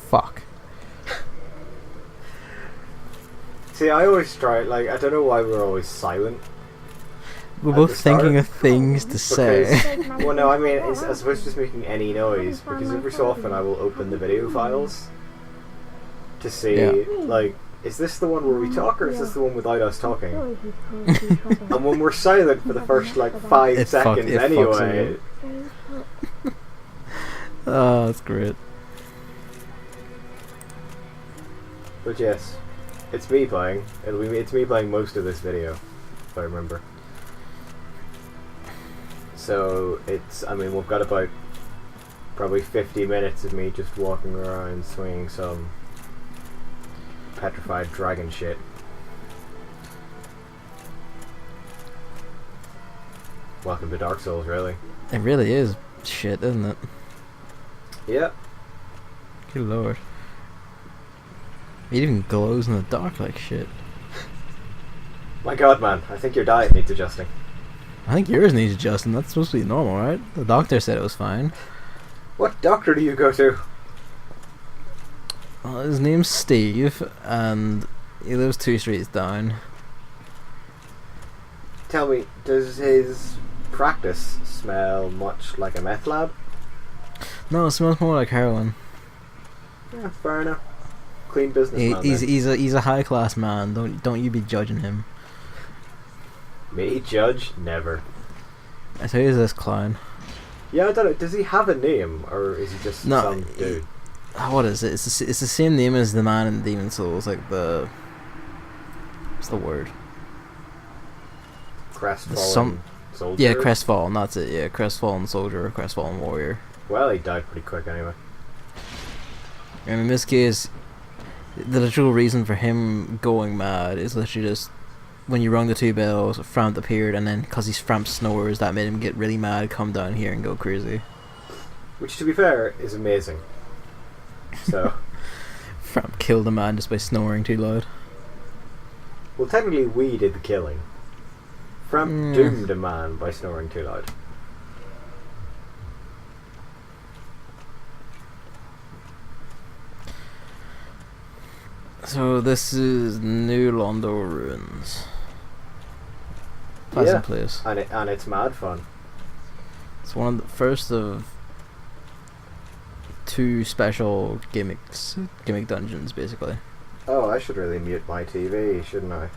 fuck. See, I always try, like, I don't know why we're always silent. We're At both the start, thinking of things to say. well, no, I mean, as opposed to just making any noise, because every so often I will open the video files to see, like, is this the one where we talk, or is this the one without us talking? And when we're silent for the first, like, 5 seconds anyway... Oh, that's great. But yes, it's me playing. It's me playing most of this video, if I remember. So it's, I mean, we've got about probably 50 minutes of me just walking around swinging some petrified dragon shit. Welcome to Dark Souls, really. It really is shit, isn't it? Yeah. Good lord. It even glows in the dark like shit. My god, man, I think your diet needs adjusting. I think yours needs adjusting. That's supposed to be normal, right? The doctor said it was fine. What doctor do you go to? Well, his name's Steve, and he lives 2 streets down. Tell me, does his practice smell much like a meth lab? No, it smells more like heroin. Yeah, fair enough. Clean business. He's a high class man. Don't you be judging him. Me judge? Never. I tell you, this clown. Yeah, I don't know. Does he have a name, or is he just some dude? What is it? It's the same name as the man in Demon Souls, like the... What's the word? Crestfallen soldier? Yeah, crestfallen, that's it, yeah. Crestfallen soldier or crestfallen warrior. Well, he died pretty quick anyway. And in this case, the literal reason for him going mad is literally just... When you rung the 2 bells, Frampt appeared, and then because he's Frampt snores, that made him get really mad, come down here and go crazy. Which, to be fair, is amazing. So... Frampt killed a man just by snoring too loud. Well, technically we did the killing. Frampt doomed a man by snoring too loud. So this is New Londo Ruins. Pleasant place. And it's mad fun. It's one of the first of 2 special gimmick dungeons, basically. Oh, I should really mute my TV, shouldn't I?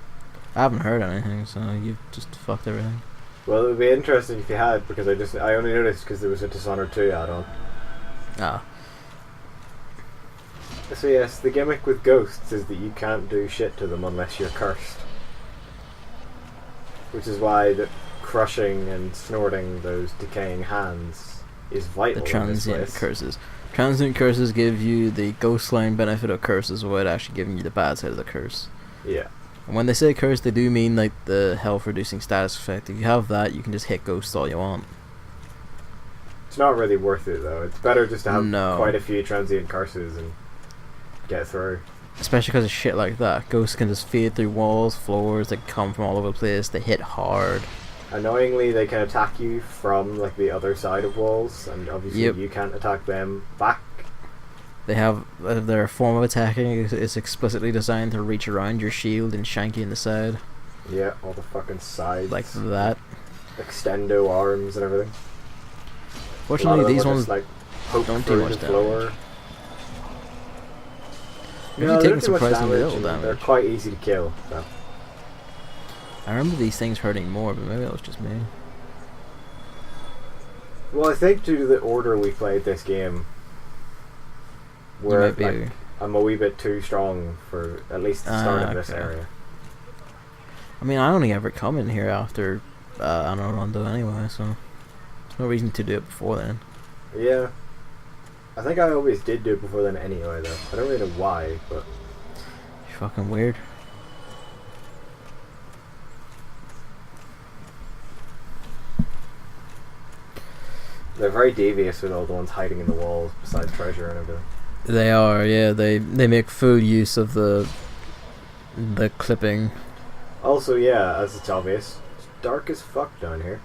I haven't heard anything, so you've just fucked everything. Well, it would be interesting if you had, because I only noticed because there was a Dishonored 2 add-on. Ah. So yes, the gimmick with ghosts is that you can't do shit to them unless you're cursed. Which is why the crushing and snorting those decaying hands is vital. The transient curses. Transient curses give you the ghost line benefit of curses without actually giving you the bad side of the curse. Yeah. And when they say curse, they do mean like the health reducing status effect. If you have that, you can just hit ghosts all you want. It's not really worth it though. It's better just to have quite a few transient curses and get through. Especially because of shit like that. Ghosts can just fade through walls, floors, they come from all over the place, they hit hard. Annoyingly, they can attack you from like the other side of walls, and obviously you can't attack them back. They have their form of attacking is explicitly designed to reach around your shield and shank you in the side. Yeah, all the fucking sides. Like that. Extendo arms and everything. Fortunately, these ones like don't do much damage. You're taking surprisingly little damage. They're quite easy to kill, so. I remember these things hurting more, but maybe that was just me. Well, I think due to the order we played this game, where like, I'm a wee bit too strong for at least the start of this area. I mean, I only ever come in here after Anno Rondo anyway, so there's no reason to do it before then. Yeah. I think I always did do it before then anyway, though. I don't really know why, but... You're fucking weird. They're very devious with all the ones hiding in the walls besides treasure and everything. They are, yeah. They make full use of the clipping. Also, yeah, as it's obvious, it's dark as fuck down here.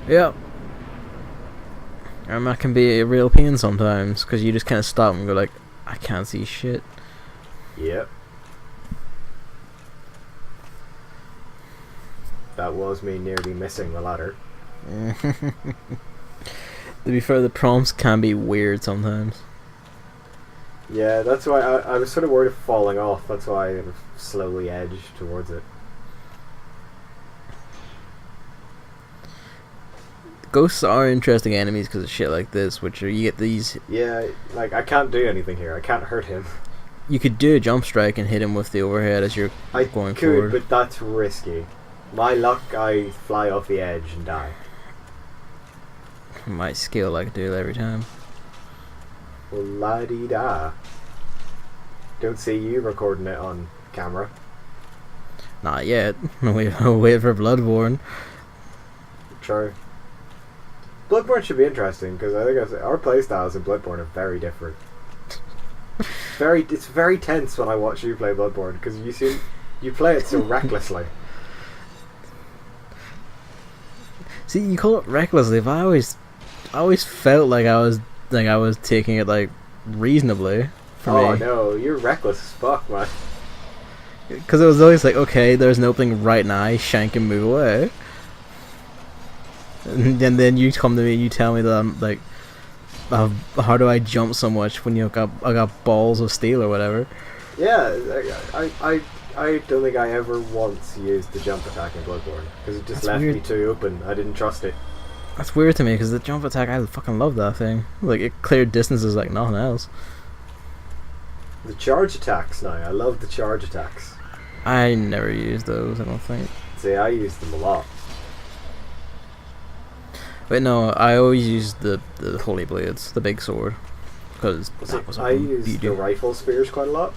Yep. And that can be a real pain sometimes, because you just kind of stop and go like, I can't see shit. Yep. That was me nearly missing the ladder. To be fair, the prompts can be weird sometimes. Yeah, that's why I was sort of worried of falling off. That's why I slowly edged towards it. Ghosts are interesting enemies because of shit like this, which are, you get these. Yeah, like I can't do anything here. I can't hurt him. You could do a jump strike and hit him with the overhead as you're going forward. But that's risky. My luck, I fly off the edge and die. My skill, I could do it every time. Well, la-dee-da. Don't see you recording it on camera. Not yet. Wait for Bloodborne. True. Bloodborne should be interesting because I think our playstyles in Bloodborne are very different. It's very tense when I watch you play Bloodborne because you play it so recklessly. See, you call it recklessly, but I always felt like I was taking it like reasonably. Oh no, you're reckless as fuck, man. Because it was always like, okay, there's an opening right now, shank and move away. And then you come to me and you tell me that I'm like, how do I jump so much when I got balls of steel or whatever? Yeah, I don't think I ever once used the jump attack in Bloodborne because it just left me too open. I didn't trust it. That's weird to me because the jump attack, I fucking love that thing. Like, it cleared distances like nothing else. The charge attacks now, I love the charge attacks. I never used those, I don't think. See, I used them a lot. But no, I always used the Holy Blades, the big sword. Because I used the rifle spears quite a lot.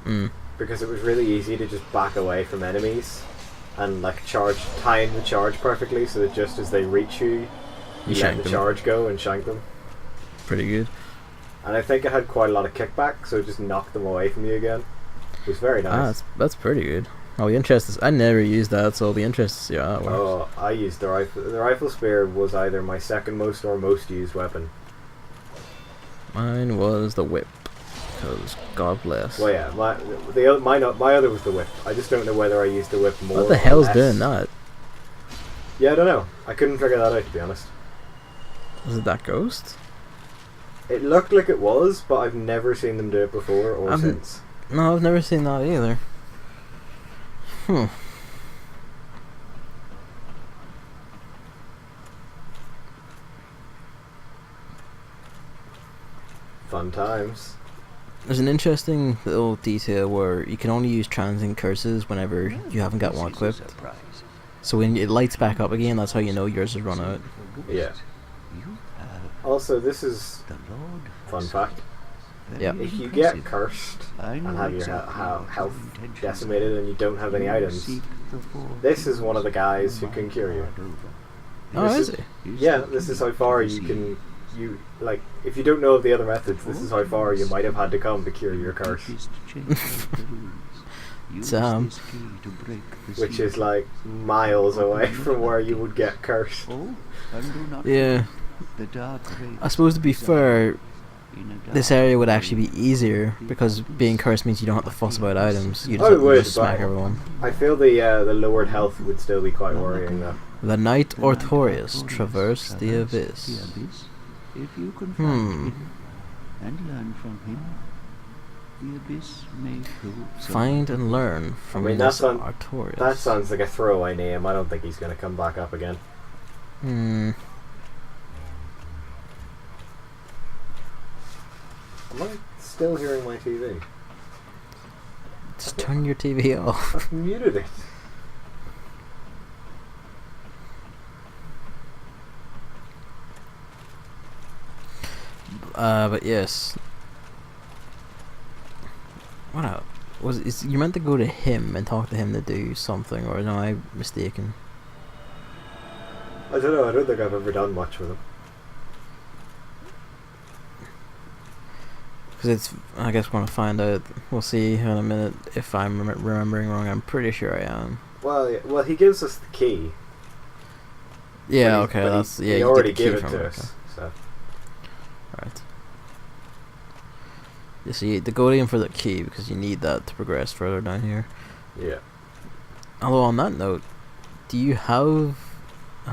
Mm. Because it was really easy to just back away from enemies and like time the charge perfectly so that just as they reach you let the charge go and shank them. Pretty good. And I think it had quite a lot of kickback, so it just knocked them away from you again. It was very nice. That's pretty good. I'll be interested. I never used that, so I'll be interested to see how that works. Oh, I used the rifle. The rifle spear was either my second most or most used weapon. Mine was the whip. Because God bless. Well, yeah, my other was the whip. I just don't know whether I used the whip more. What the hell's doing that? Yeah, I don't know. I couldn't figure that out, to be honest. Was it that ghost? It looked like it was, but I've never seen them do it before or since. No, I've never seen that either. Fun times. There's an interesting little detail where you can only use transient curses whenever you haven't got one equipped. So when it lights back up again, that's how you know yours has run out. Yeah. Also, this is fun fact. Yeah. If you get cursed and have your health decimated and you don't have any items, this is one of the guys who can cure you. Oh, is it? Yeah, this is how far you can. Like, if you don't know of the other methods, this is how far you might have had to come to cure your curse. Damn. Which is like miles away from where you would get cursed. Yeah. I suppose to be fair, this area would actually be easier because being cursed means you don't have to fuss about items. You just have to smack everyone. I feel the lowered health would still be quite worrying though. The Knight Artorias traverse the abyss. If you can find him and learn from him, the abyss may prove find and learn from Artorias. That sounds like a throwaway name. I don't think he's going to come back up again. Am I still hearing my TV? Just turn your TV off. I've muted it. But yes. What up? You meant to go to him and talk to him to do something, or am I mistaken? I don't know. I don't think I've ever done much with him. Because it's, I guess we're going to find out. We'll see in a minute if I'm remembering wrong. I'm pretty sure I am. Well, he gives us the key. Yeah, okay, that's... He already gave it to us, so... Right. You see, the go in for the key because you need that to progress further down here. Yeah. Although on that note, do you have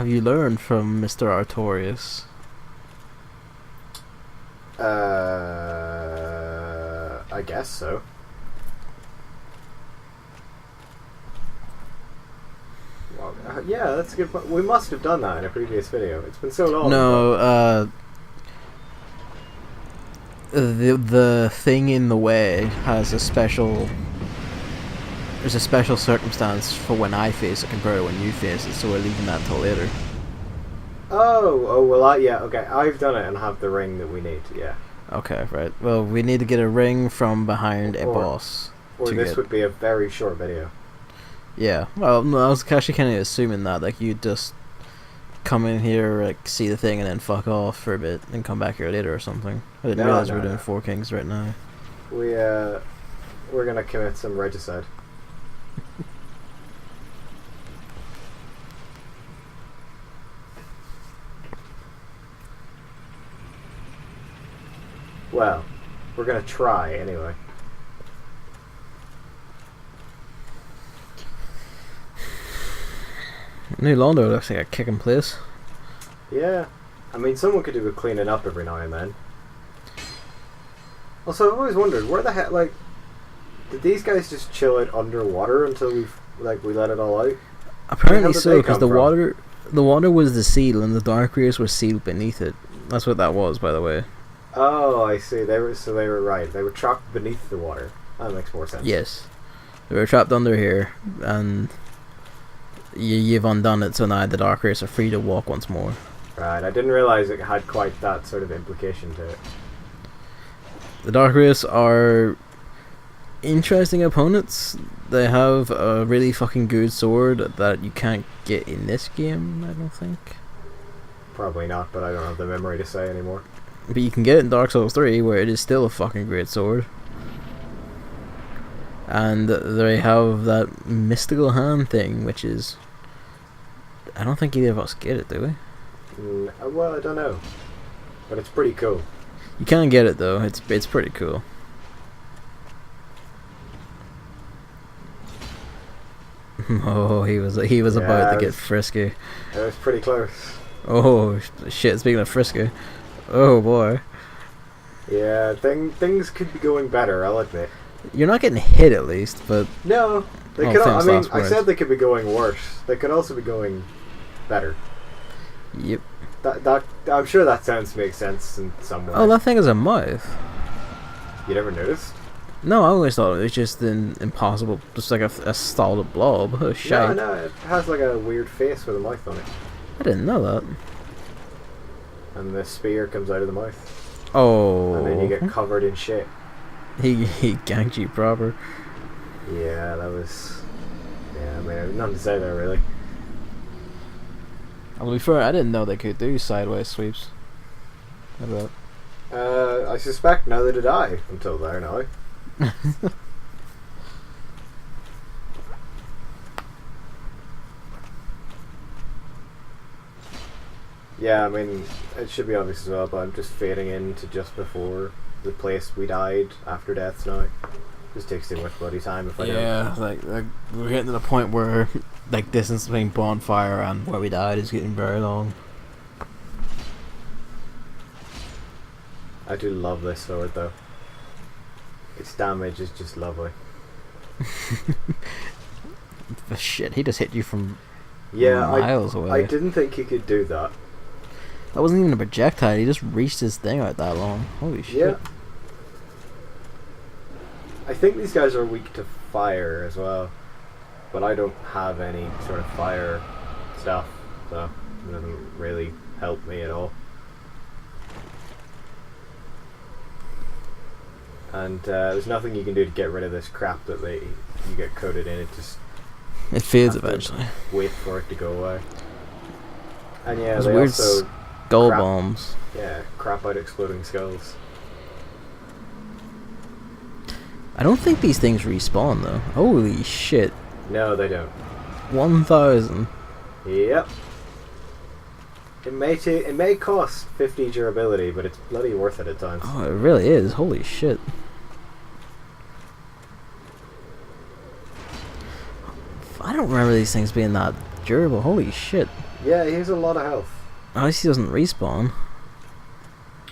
you learned from Mr. Artorias? I guess so. Well, yeah, that's a good point. We must have done that in a previous video. It's been so long. No, the thing in the way has a special. There's a special circumstance for when I face it compared to when you face it, so we're leaving that till later. Oh, well, yeah, okay. I've done it and have the ring that we need, yeah. Okay, right. Well, we need to get a ring from behind a boss. Or this would be a very short video. Yeah, well, no, I was actually kind of assuming that, like, you'd just come in here, like, see the thing, and then fuck off for a bit, and come back here later or something. I didn't realize we were doing Four Kings right now. We're gonna commit some regicide. Well, we're gonna try anyway. New Londo looks like a kicking place. Yeah, I mean, someone could do a cleaning up every now and then. Also, I've always wondered, where the heck, like, did these guys just chill it underwater until we let it all out? Apparently so, because the water was the seal, and the dark rays were sealed beneath it. That's what that was, by the way. Oh, I see. They were right. They were trapped beneath the water. That makes more sense. Yes, they were trapped under here, and you've undone it. So now the dark rays are free to walk once more. Right. I didn't realize it had quite that sort of implication to it. The dark rays are interesting opponents. They have a really fucking good sword that you can't get in this game, I don't think. Probably not, but I don't have the memory to say anymore. But you can get it in Dark Souls 3, where it is still a fucking great sword. And they have that mystical hand thing, which is... I don't think either of us get it, do we? Well, I don't know. But it's pretty cool. You can get it, though. It's pretty cool. Oh, he was about to get frisky. It was pretty close. Oh, shit, speaking of frisky. Oh, boy. Yeah, things could be going better, I'll admit. You're not getting hit, at least, but... No, they could. I mean, I said they could be going worse. They could also be going better. Yep. That I'm sure that sounds makes sense in some way. Oh, that thing is a mouth. You never noticed? No, I always thought it was just an impossible, just like a solid blob. Oh, shite. No, it has like a weird face with a mouth on it. I didn't know that. And the spear comes out of the mouth. Oh. And then you get covered in shit. He ganked you proper. Yeah, that was... Yeah, I mean, nothing to say there, really. I'll be fair, I didn't know they could do sideways sweeps. How about? I suspect neither did I until there now. Yeah, I mean, it should be obvious as well, but I'm just fading into just before the place we died after deaths now. Just takes too much bloody time if I don't. Yeah, like we're getting to the point where like distance between bonfire and where we died is getting very long. I do love this sword though. Its damage is just lovely. But shit, he just hit you from miles away. I didn't think he could do that. That wasn't even a projectile, he just reached his thing out that long. Holy shit. Yeah. I think these guys are weak to fire as well. But I don't have any sort of fire stuff, so it doesn't really help me at all. And there's nothing you can do to get rid of this crap that you get coated in. It fades eventually. Wait for it to go away. And yeah, those they weird also skull bombs. Yeah, crap out exploding skulls. I don't think these things respawn though. Holy shit. No, they don't. 1,000. Yep. It may cost 50 durability, but it's bloody worth it at times. Oh, it really is. Holy shit. don't remember these things being that durable. Holy shit. Yeah, he has a lot of health. At least he doesn't respawn.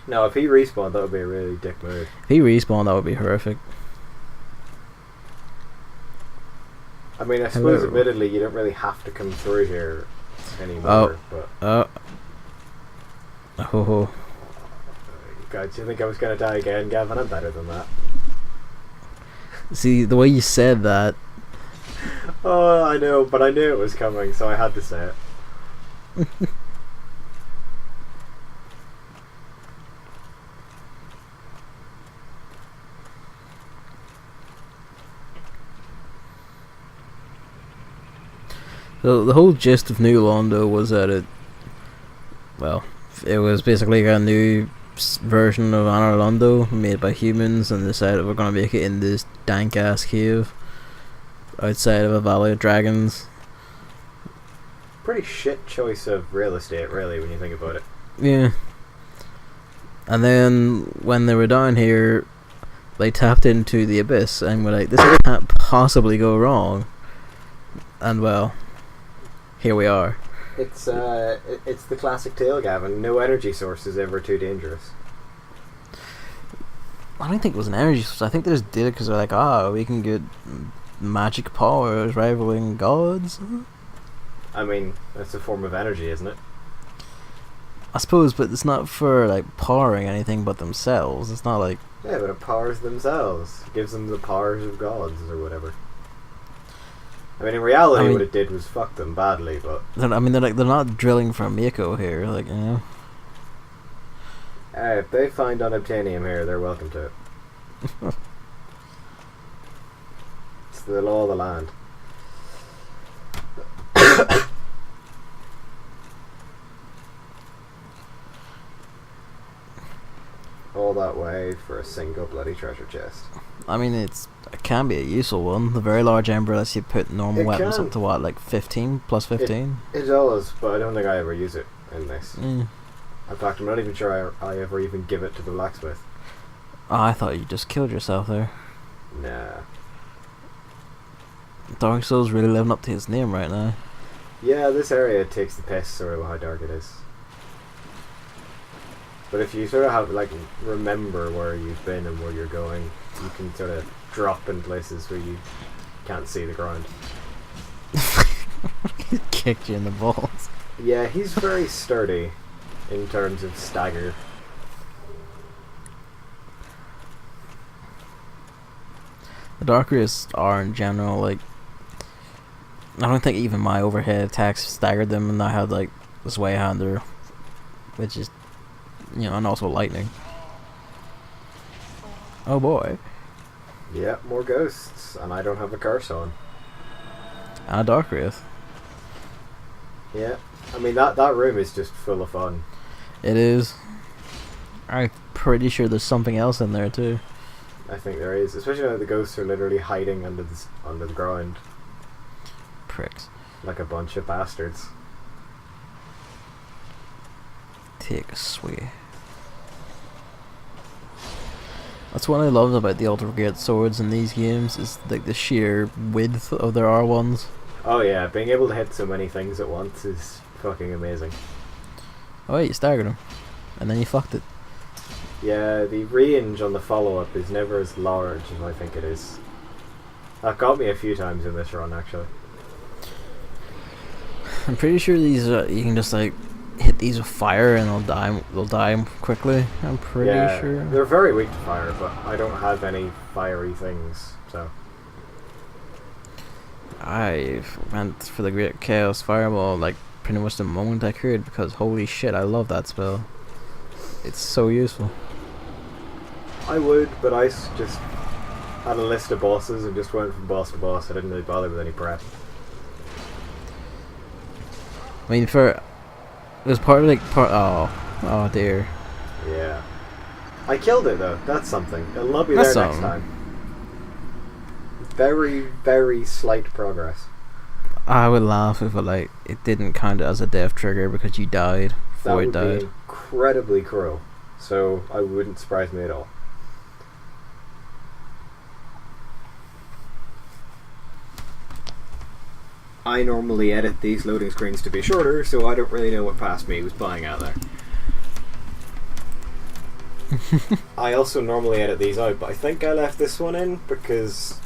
No, if he respawned, that would be a really dick move. If he respawned, that would be horrific. I mean, I suppose Hello. admittedly you don't really have to come through here anymore, but... Oh. God, do you think I was going to die again, Gavin? I'm better than that. See, the way you said that... Oh, I know, but I knew it was coming, so I had to say it. So the whole gist of New Londo was that it was basically a new version of Anor Londo made by humans, and decided we're gonna make it in this dank ass cave outside of a valley of dragons. Pretty shit choice of real estate, really, when you think about it. Yeah. And then when they were down here, they tapped into the abyss and were like, "This can't possibly go wrong." And well, here we are. It's the classic tale, Gavin. No energy source is ever too dangerous. I don't think it was an energy source. I think they just did it because they're like, we can get magic powers rivaling gods. I mean, that's a form of energy, isn't it? I suppose, but it's not for like powering anything but themselves. It's not like... Yeah, but it powers themselves. It gives them the powers of gods or whatever. I mean, in reality, what it did was fuck them badly, but... they're not drilling for Mako here, like, you know? If they find unobtainium here, they're welcome to it. It's the law of the land. All that way for a single bloody treasure chest. I mean, it can be a useful one. The very large ember lets you put normal weapons up to what, like 15 plus 15? It does, but I don't think I ever use it in this. Mm. In fact, I'm not even sure I ever even give it to the blacksmith. Oh, I thought you just killed yourself there. Nah. Dark Souls really living up to his name right now. Yeah, this area takes the piss sort of how dark it is. But if you sort of have, like, remember where you've been and where you're going, you can sort of drop in places where you can't see the ground. He kicked you in the balls. Yeah, he's very sturdy in terms of stagger. The Dark Race are in general, like... I don't think even my overhead attacks staggered them, and I had, like, this Wayhander, which is... You know, and also lightning. Oh boy. Yeah, more ghosts, and I don't have a curse on. And a Dark Wraith. Yeah, I mean that room is just full of fun. It is. I'm pretty sure there's something else in there too. I think there is, especially now the ghosts are literally hiding under the ground. Pricks. Like a bunch of bastards. Take a sway. That's what I love about the Ultra Great Swords in these games, is like the sheer width of their R1s. Oh yeah, being able to hit so many things at once is fucking amazing. Oh wait, you staggered him. And then you fucked it. Yeah, the range on the follow-up is never as large as I think it is. That got me a few times in this run, actually. I'm pretty sure these you can just like hit these with fire and they'll die quickly. I'm pretty sure. They're very weak to fire, but I don't have any fiery things, so... I went for the Great Chaos Fireball like pretty much the moment I could, because holy shit, I love that spell. It's so useful. I would, but I just had a list of bosses and just went from boss to boss. I didn't really bother with any prep. I mean, it was oh dear. Yeah. I killed it though, that's something. It'll not be That's there next something. time. Very, very slight progress. I would laugh if it didn't count as a death trigger because you died That before it would died. be incredibly cruel. So I wouldn't surprise me at all. I normally edit these loading screens to be shorter, so I don't really know what past me was buying out there. I also normally edit these out, but I think I left this one in because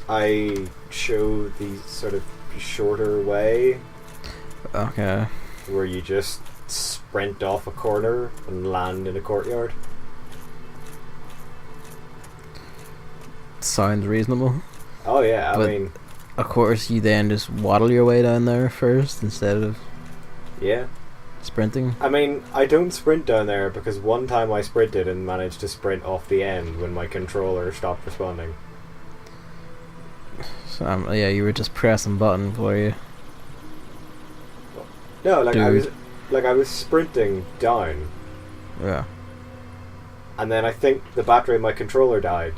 I show the sort of shorter way. Okay. Where you just sprint off a corner and land in a courtyard. Sounds reasonable. Oh yeah, but I mean... Of course, you then just waddle your way down there first instead of... Yeah. Sprinting. I mean, I don't sprint down there because one time I sprinted and managed to sprint off the end when my controller stopped responding. So, yeah, you were just pressing buttons, were you? No, like Dude. I was sprinting down. Yeah. And then I think the battery in my controller died.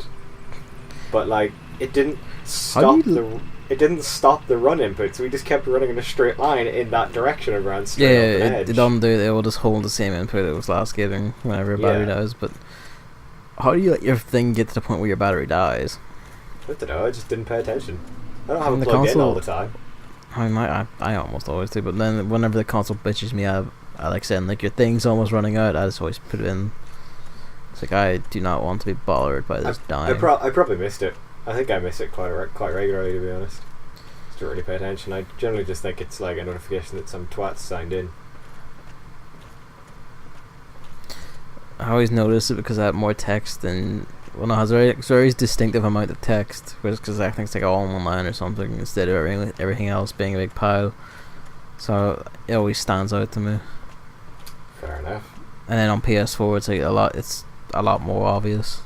But like it didn't stop it didn't stop the run input, so we just kept running in a straight line in that direction and ran straight off an edge. It doesn't do it. It will just hold the same input it was last giving whenever a battery dies. But how do you let your thing get to the point where your battery dies? I don't know. I just didn't pay attention. I don't have it the plugged in console all the time. I mean, I almost always do. But then whenever the console bitches me, I like saying like your thing's almost running out. I just always put it in. It's like I do not want to be bothered by this dying. I probably missed it. I think I miss it quite regularly, to be honest. Just don't really pay attention. I generally just think it's like a notification that some twat's signed in. I always notice it because I have more text than... Well, no, it's a very distinctive amount of text, because I think it's like all in one line or something, instead of everything else being a big pile. So it always stands out to me. Fair enough. And then on PS4, it's like it's a lot more obvious.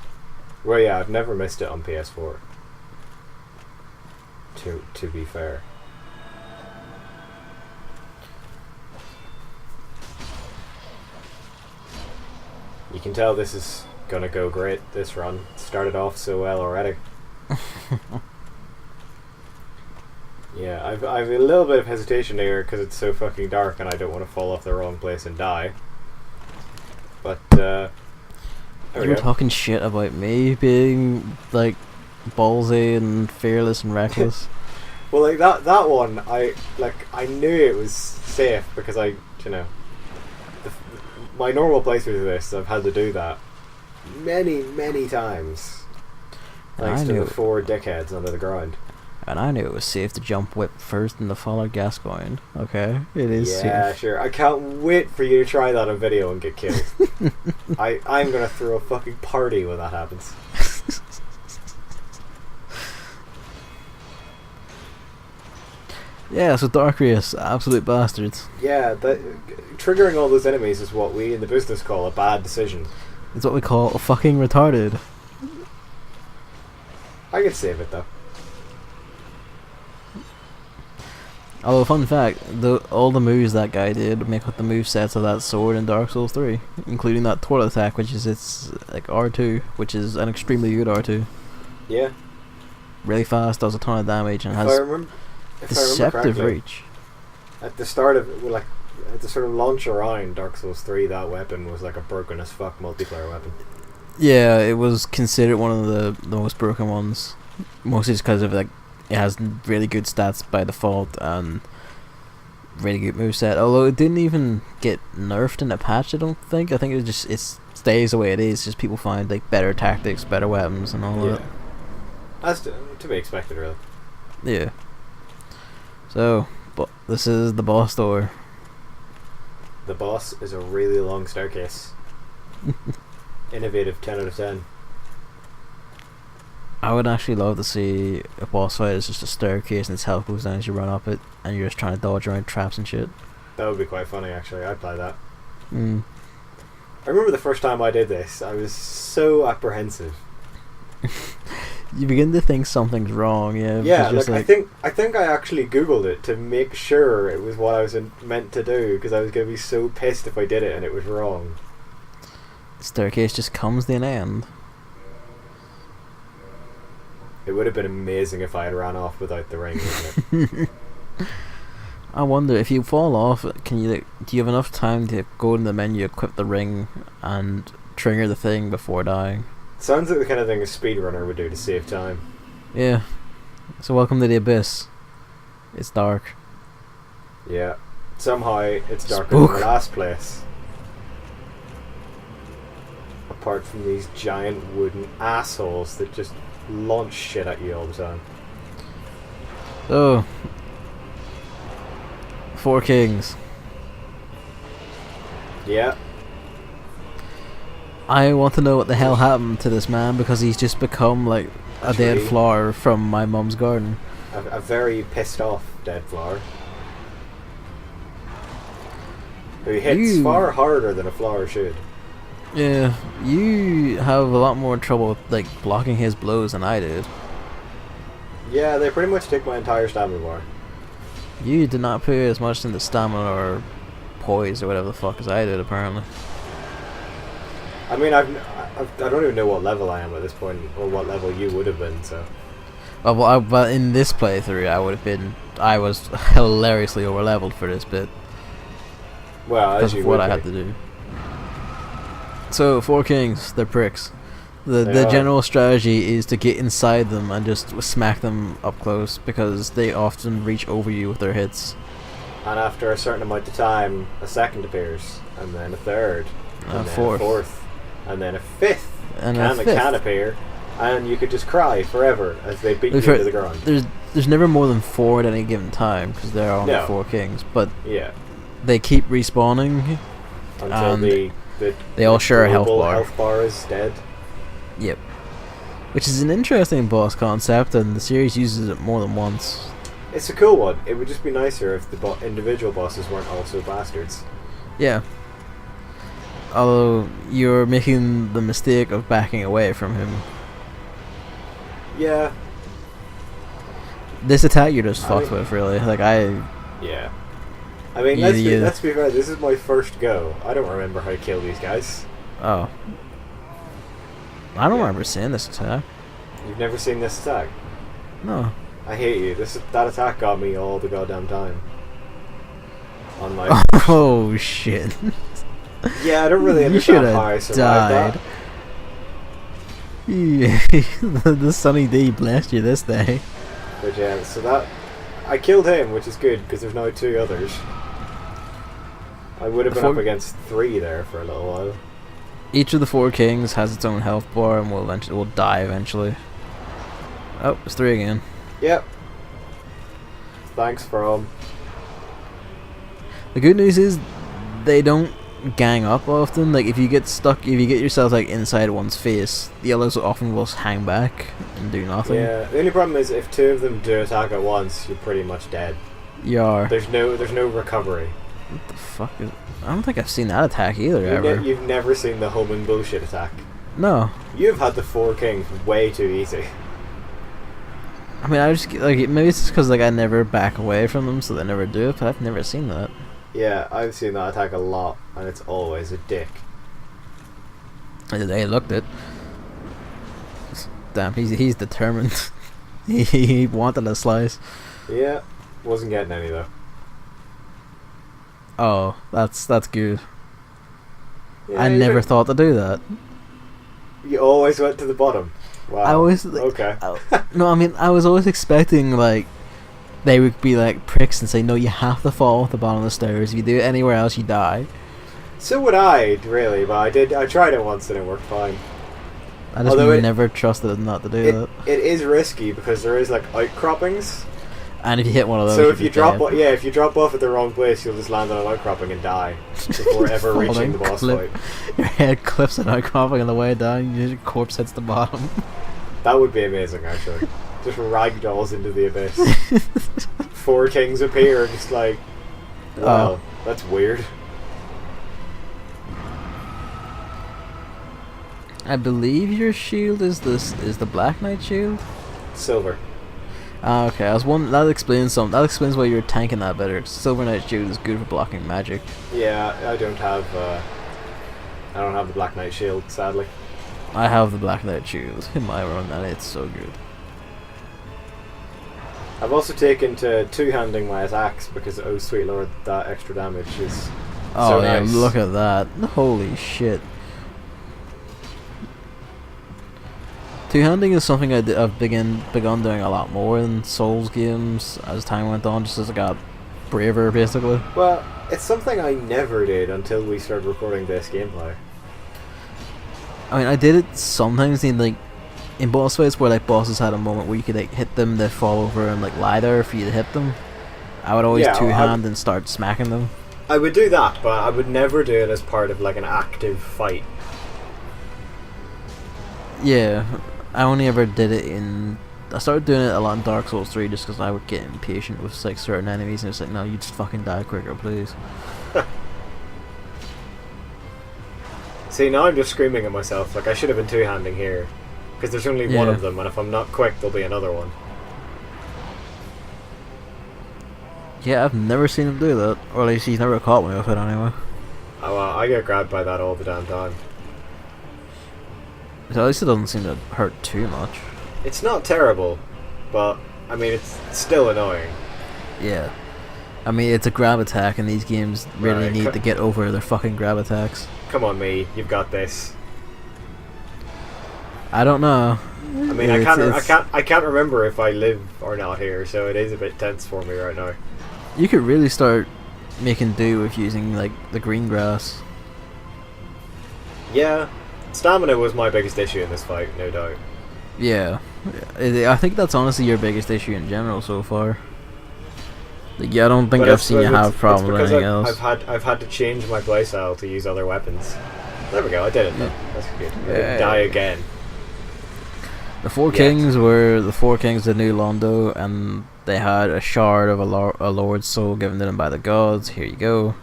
Well, yeah, I've never missed it on PS4. To be fair. You can tell this is gonna go great, this run. It started off so well already. Yeah, I've a little bit of hesitation here because it's so fucking dark and I don't want to fall off the wrong place and die. But, you were talking shit about me being, like, ballsy and fearless and reckless. Well, like, that one, I knew it was safe because my normal playthrough of this, I've had to do that many times. Thanks to the 4 dickheads under the ground. And I knew it was safe to jump whip first and to follow Gascoigne. Okay, it is safe. Yeah, sure. I can't wait for you to try that on video and get killed. I'm gonna throw a fucking party when that happens. Yeah, so Dark Race, absolute bastards. Yeah, triggering all those enemies is what we in the business call a bad decision. It's what we call a fucking retarded. I could save it though. Although, fun fact, all the moves that guy did make up the movesets of that sword in Dark Souls 3, including that turtle attack, which is its like R2, which is an extremely good R2. Yeah. Really fast, does a ton of damage, and has deceptive reach. At the start of at the sort of launch around Dark Souls 3, that weapon was like a broken as fuck multiplayer weapon. Yeah, it was considered one of the most broken ones, mostly just because of like it has really good stats by default and really good moveset. Although it didn't even get nerfed in a patch, I don't think. I think it stays the way it is. Just people find like better tactics, better weapons, and all that. That's to be expected, really. Yeah. So, but this is the boss door. The boss is a really long staircase. Innovative 10 out of 10. I would actually love to see a boss fight is just a staircase and its health goes down as you run up it, and you're just trying to dodge around traps and shit. That would be quite funny, actually. I'd play that. Mm. I remember the first time I did this, I was so apprehensive. You begin to think something's wrong, yeah. Yeah, I think I actually Googled it to make sure it was what I was meant to do, because I was going to be so pissed if I did it and it was wrong. The staircase just comes to an end. It would have been amazing if I had ran off without the ring, wouldn't it? I wonder, if you fall off, do you have enough time to go in the menu, equip the ring, and trigger the thing before dying? Sounds like the kind of thing a speedrunner would do to save time. Yeah. So welcome to the abyss. It's dark. Yeah. Somehow it's darker Spook. than the last place. Apart from these giant wooden assholes that just launch shit at you all the time. So, Four Kings. Yeah. I want to know what the hell happened to this man, because he's just become like a dead Actually- flower from my mum's garden. A very pissed off dead flower. Who hits far harder than a flower should. Yeah, you have a lot more trouble with, like, blocking his blows than I did. Yeah, they pretty much take my entire stamina bar. You did not put as much into stamina or poise or whatever the fuck as I did, apparently. I mean, I don't even know what level I am at this point, or what level you would have been, so... But in this playthrough, I was hilariously over-leveled for this bit. Well, as Because you of what would I had be. to do. So, Four Kings, they're pricks. They The are. general strategy is to get inside them and just smack them up close, because they often reach over you with their hits. And after a certain amount of time, a second appears, and then a third, and A then fourth. a fourth, and then a fifth, And can, a fifth. can appear, and you could just cry forever as they beat you We've heard- into the ground. There's never more than 4 at any given time, because there are only No. 4 kings, but Yeah, they keep respawning. until And the they all share a health global bar. health bar is dead. Yep. Which is an interesting boss concept, and the series uses it more than once. It's a cool one. It would just be nicer if the individual bosses weren't also bastards. Yeah. Although you're making the mistake of backing away from him. Yeah, This attack you're just I fucked mean- with, really. Like, yeah. I mean, Yeah, yeah. let's be fair. This is my first go. I don't remember how to kill these guys. Oh. I don't Yeah. remember seeing this attack. You've never seen this attack. No. I hate you. That attack got me all the goddamn time. On my Oh, shit. yeah, I don't really You understand should how I have survived died. Yeah, the Sunny D blessed you this day. that. But yeah, so that I killed him, which is good because there's now 2 others. I would have been up against 3 there for a little while. Each of the 4 kings has its own health bar and will die eventually. Oh, it's 3 again. Yep. Thanks, From. The good news is they don't gang up often. Like, if you get yourself like inside one's face, the others often will hang back and do nothing. Yeah. The only problem is if 2 of them do attack at once, you're pretty much dead. You are. There's no recovery. What the fuck is? I don't think I've seen that attack either ever. You've never seen the homing bullshit attack. No. You've had the 4 kings way too easy. I mean, I just like maybe it's just because like I never back away from them, so they never do it. But I've never seen that. Yeah, I've seen that attack a lot, and it's always a dick. They looked it. Damn, he's determined. he wanted a slice. Yeah, wasn't getting any though. Oh, that's good. Yeah, I you never don't- thought to do that. You always went to the bottom. Wow. I always like, okay. No, I mean I was always expecting like they would be like pricks and say no, you have to fall at the bottom of the stairs. If you do it anywhere else, you die. So would I, really, but I tried it once and it worked fine. I just Although never trusted not to do that. It is risky because there is like outcroppings. And if you hit one of those, So if you drop, dead. if you drop off at the wrong place, you'll just land on an outcropping and die before ever reaching the boss Falling fight. your head clips an outcropping on the way down. Your corpse hits the bottom. That would be amazing, actually. Just ragdolls into the abyss. 4 kings appear, just like, wow, that's weird. I believe your shield is the Black Knight shield. Silver. Ah, okay. That explains something. That explains why you're tanking that better. Silver Knight shield is good for blocking magic. Yeah, I don't have the Black Knight shield, sadly. I have the Black Knight shield in my run, and it's so good. I've also taken to two-handing my attacks because, oh sweet lord, that extra damage is Oh so yeah, nice. look at that! Holy shit! Two-handing is something I've begun doing a lot more in Souls games as time went on, just as I got braver, basically. Well, it's something I never did until we started recording this gameplay. I mean, I did it sometimes in boss fights where like bosses had a moment where you could like hit them, they fall over and like lie there for you to hit them. I would always two-hand and start smacking them. I would do that, but I would never do it as part of like an active fight. Yeah, I only ever did it in... I started doing it a lot in Dark Souls 3 just because I would get impatient with like certain enemies and it's like, no, you just fucking die quicker, please. See, now I'm just screaming at myself, like I should have been two-handing here. Because there's only one of them, and if I'm not quick, there'll be another one. Yeah, I've never seen him do that. Or at least he's never caught me with it anyway. Oh, well, I get grabbed by that all the damn time. So at least it doesn't seem to hurt too much. It's not terrible, but, I mean, it's still annoying. Yeah. I mean, it's a grab attack, and these games really need to get over their fucking grab attacks. Come on, me, you've got this. I don't know. I mean, I can't remember if I live or not here, so it is a bit tense for me right now. You could really start making do with using like the green grass. Yeah, stamina was my biggest issue in this fight, no doubt. Yeah, I think that's honestly your biggest issue in general so far. Like, yeah, I don't think I've seen you have problems with anything else. I've had to change my playstyle to use other weapons. There we go, I did it though. That's good. I didn't die again. The Four Kings were the Four Kings of New Londo, and they had a shard of a Lord's soul given to them by the gods. Here you go.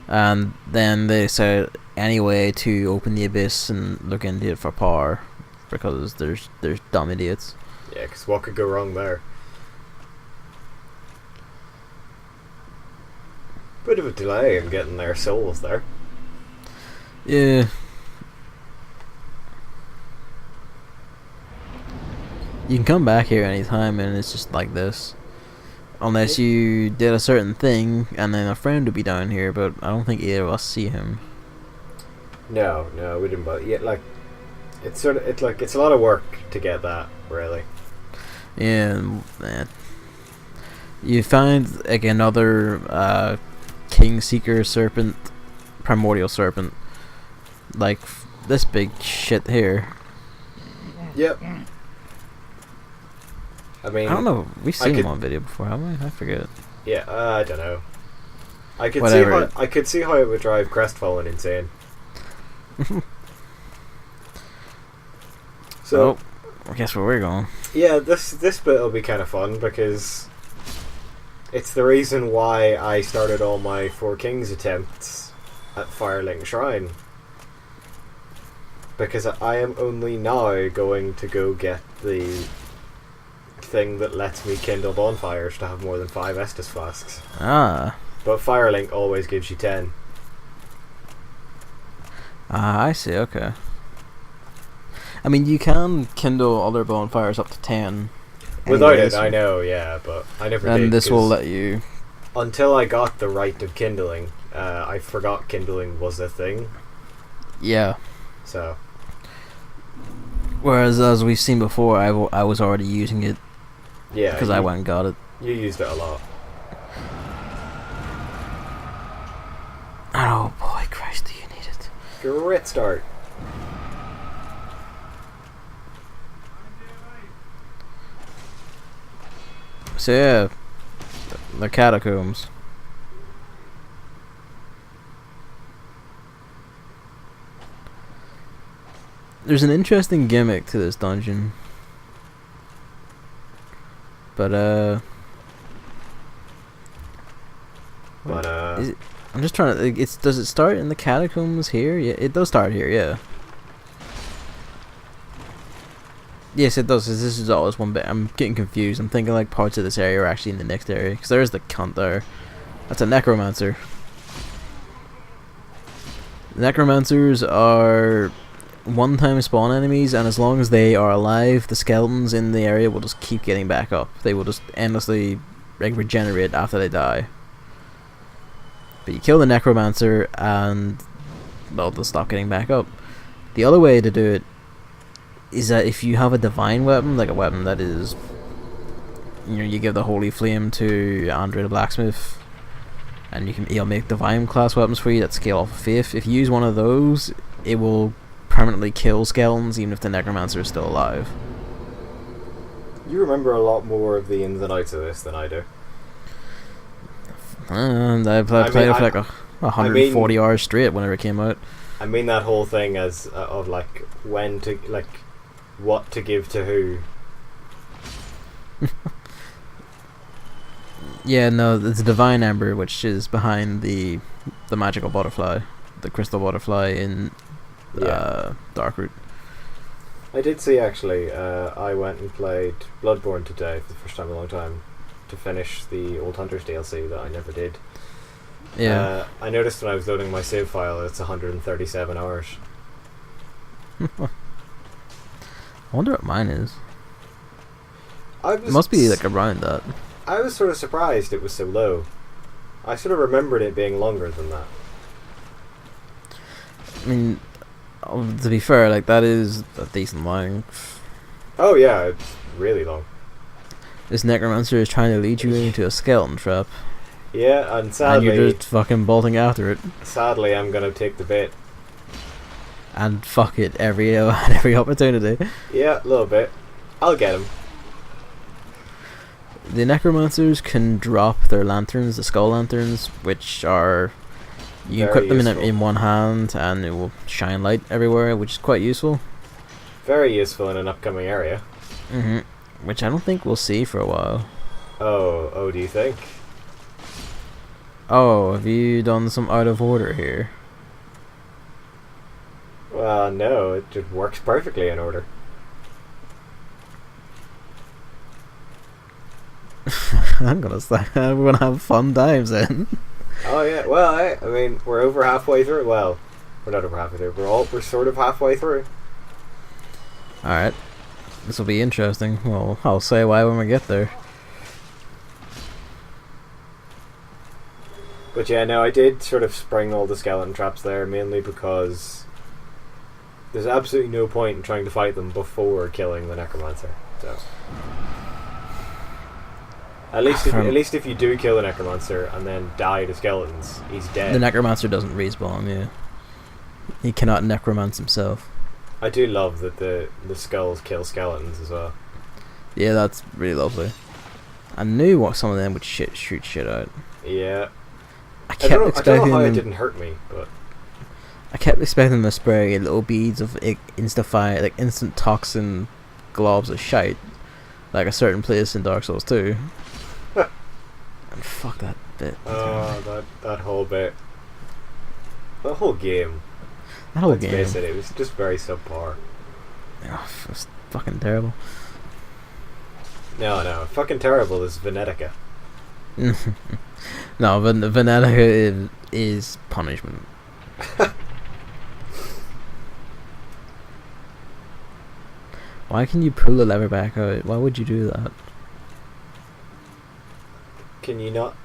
And then they said, anyway, to open the abyss and look into it for power, because there's dumb idiots. Yeah, because what could go wrong there? Bit of a delay in getting their souls there. Yeah. You can come back here anytime and it's just like this. Unless you did a certain thing and then a friend would be down here, but I don't think either of us see him. No, we didn't, but yeah, like it's a lot of work to get that, really. Yeah, man. You find like another King Seeker Serpent, Primordial Serpent. Like this big shit here. Yep. I mean, I don't know. We've seen him on video before, haven't we? I forget. Yeah, I don't know. I could see how it would drive Crestfallen insane. So, I guess where we're going. Yeah, this bit will be kind of fun because it's the reason why I started all my Four Kings attempts at Firelink Shrine. Because I am only now going to go get the thing that lets me kindle bonfires to have more than 5 Estus flasks. Ah. But Firelink always gives you 10. Ah, I see, okay. I mean, you can kindle other bonfires up to 10. Without it, I know, yeah, but I never did. And this will let you... Until I got the right of kindling, I forgot kindling was a thing. Yeah. So... Whereas, as we've seen before, I was already using it. Yeah. Because I went and got it. You used it a lot. Oh boy, Christ, do you need it? Great start. So yeah, the catacombs. There's an interesting gimmick to this dungeon. But is it, I'm just trying to. Does it start in the catacombs here? Yeah, it does start here. Yeah. Yes, it does. This is all this one bit. I'm getting confused. I'm thinking like parts of this area are actually in the next area because there is the cunt there. That's a necromancer. Necromancers are one-time spawn enemies, and as long as they are alive, the skeletons in the area will just keep getting back up. They will just endlessly regenerate after they die. But you kill the necromancer and they'll just stop getting back up. The other way to do it is that if you have a divine weapon, like a weapon that is, you give the holy flame to Andre the blacksmith, and he'll make divine class weapons for you that scale off of faith. If you use one of those, it will permanently kill skeletons even if the necromancer is still alive. You remember a lot more of the ins and outs of this than I do. And I played it for like 140 hours straight whenever it came out. I mean that whole thing as of like when to like what to give to who. Yeah, no, it's Divine Ember, which is behind the magical butterfly, the crystal butterfly in Darkroot. I did see actually. I went and played Bloodborne today for the first time in a long time to finish the Old Hunters DLC that I never did. Yeah. I noticed when I was loading my save file it's 137 hours. I wonder what mine is. It must be like around that. I was sort of surprised it was so low. I sort of remembered it being longer than that. I mean, to be fair, like that is a decent length. Oh yeah, it's really long. This necromancer is trying to lead you into a skeleton trap. Yeah, and sadly... And you're just fucking bolting after it. Sadly, I'm gonna take the bait. And fuck it every opportunity. Yeah, a little bit. I'll get him. The necromancers can drop their lanterns, the skull lanterns, which are... You can equip them in one hand and it will shine light everywhere, which is quite useful. Very useful in an upcoming area. Mm-hmm. Which I don't think we'll see for a while. Oh, do you think? Oh, have you done some out of order here? Well, no, it just works perfectly in order. I'm gonna say we're gonna have fun times then. Oh yeah, well, I mean, we're over halfway through. Well, we're not over halfway through. We're sort of halfway through. All right, this will be interesting. Well, I'll say why when we get there. But yeah, no, I did sort of spring all the skeleton traps there mainly because there's absolutely no point in trying to fight them before killing the necromancer. So at least if you do kill the necromancer and then die to skeletons, he's dead. The necromancer doesn't respawn. Yeah, he cannot necromance himself. I do love that the skulls kill skeletons as well. Yeah, that's really lovely. I knew what some of them would shoot shit out. Yeah. I don't know how it didn't hurt me, but I kept expecting them to spray little beads of instant toxin globs of shite, like a certain place in Dark Souls 2. And fuck that bit. Oh, that whole bit. The whole game. That whole Let's game. face it was just very subpar. Oh, it was fucking terrible. No, fucking terrible is Venetica. No, but Venetica is punishment. Why can you pull the lever back out? Why would you do that? Can you not?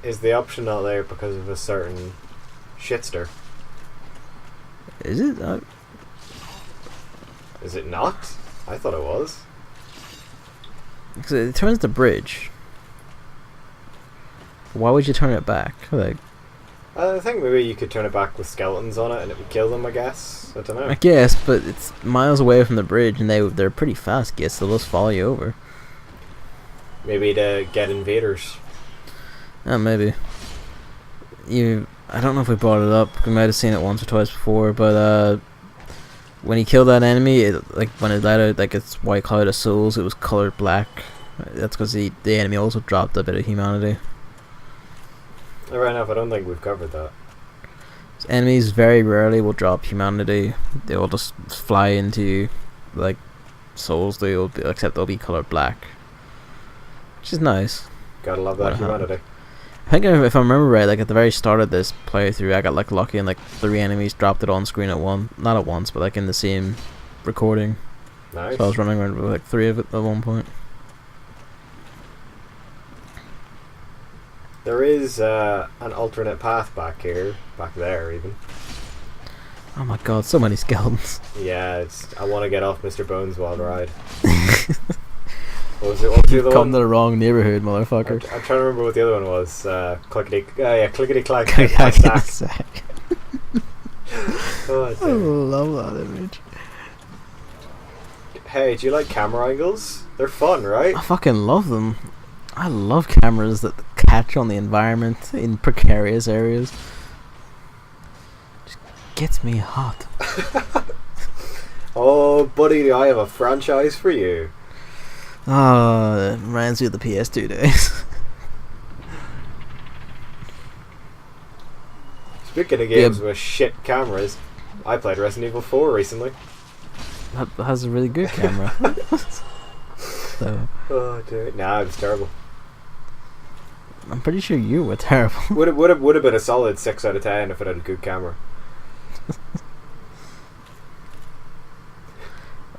Is the option not there because of a certain shitster? Is it? Is it not? I thought it was. Because it turns the bridge. Why would you turn it back? Like, I think maybe you could turn it back with skeletons on it and it would kill them, I guess. I don't know. I guess, but it's miles away from the bridge and they're pretty fast, guess, they'll just follow you over. Maybe to get invaders. Maybe. I don't know if we brought it up. We might have seen it once or twice before, but when he killed that enemy, when it let out its white cloud of souls, it was colored black. That's because the enemy also dropped a bit of humanity. Right enough, I don't think we've covered that. So enemies very rarely will drop humanity. They will just fly into souls. Except they'll be colored black, which is nice. Gotta love that humanity. I think if I remember right, at the very start of this playthrough, I got lucky and 3 enemies dropped it on screen not at once, but in the same recording. Nice. So I was running around with 3 of it at one point. There is an alternate path back there even. Oh my god, so many skeletons. Yeah, I want to get off Mr. Bones' wild ride. What was the other Come one? to the wrong neighborhood, motherfucker. I'm trying to remember what the other one was. Clickety clack. Sack. Oh, I dear. love that image. Hey, do you like camera angles? They're fun, right? I fucking love them. I love cameras that catch on the environment in precarious areas. Just gets me hot. Oh, buddy, I have a franchise for you. Oh, it reminds me of the PS2 days. Speaking of games with shit cameras, I played Resident Evil 4 recently. That has a really good camera. So, Oh, dude. Nah, it was terrible. I'm pretty sure you were terrible. Would have been a solid 6 out of 10 if it had a good camera.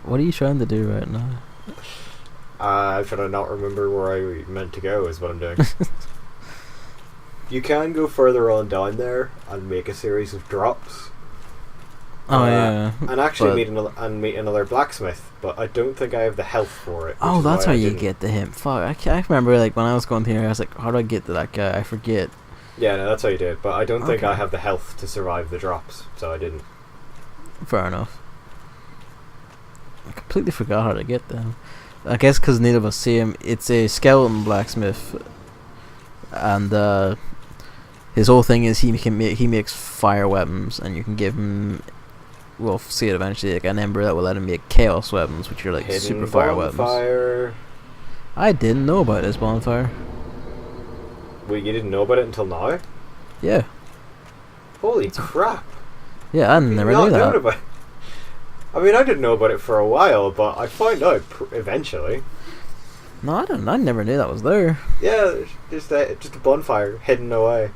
What are you trying to do right now? I'm trying to not remember where I meant to go is what I'm doing. You can go further on down there and make a series of drops. Oh yeah. And actually meet another blacksmith, but I don't think I have the health for it. Oh, that's how you didn't. get to him. Fuck, I remember like when I was going through here, I was like, how do I get to that guy? I forget. Yeah, no, that's how you do it, but I don't think Okay. I have the health to survive the drops, so I didn't. Fair enough. I completely forgot how to get them. I guess because neither of us see him. It's a skeleton blacksmith, and his whole thing is he makes fire weapons, and you can give him. We'll see it eventually, like an ember that will let him make chaos weapons, which are like Hidden super fire weapons. bonfire. I didn't know about this bonfire. Wait, you didn't know about it until now? Yeah, Holy crap! yeah, I Did you never not knew know that. about it? I mean, I didn't know about it for a while, but I found out eventually. No, I don't. I never knew that was there. Yeah, just a bonfire hidden away.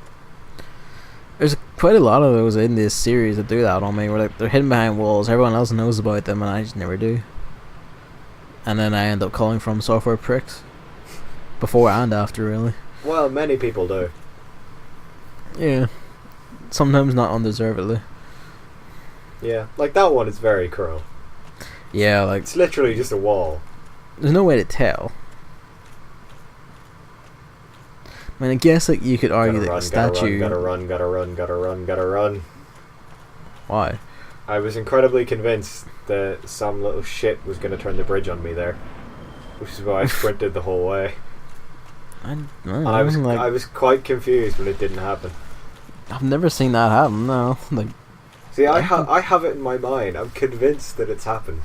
There's quite a lot of those in this series that do that on me, where like they're hidden behind walls. Everyone else knows about them, and I just never do. And then I end up calling from software pricks, before and after, really. Well, many people do. Yeah, sometimes not undeservedly. Yeah, like that one is very cruel. Yeah, like It's literally just a wall. there's no way to tell. I mean, I guess like you could argue that the statue. Gotta run. Why? I was incredibly convinced that some little shit was going to turn the bridge on me there, which is why I sprinted the whole way. I And I like, was quite confused when it didn't happen. I've never seen that happen. No, like See, I have it in my mind. I'm convinced that it's happened.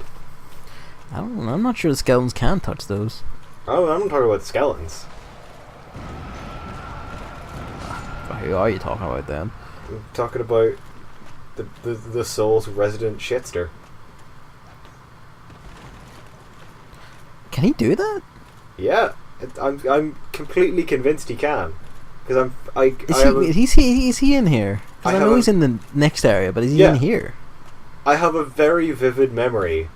I don't know. I'm not sure the skeletons can touch those. Oh, I'm not talking about skeletons. Who are you talking about then? I'm talking about the soul's resident shitster. Can he do that? Yeah, I'm completely convinced he can, because Is he in here? 'Cause I know he's in the next area, but is he in here? I have a very vivid memory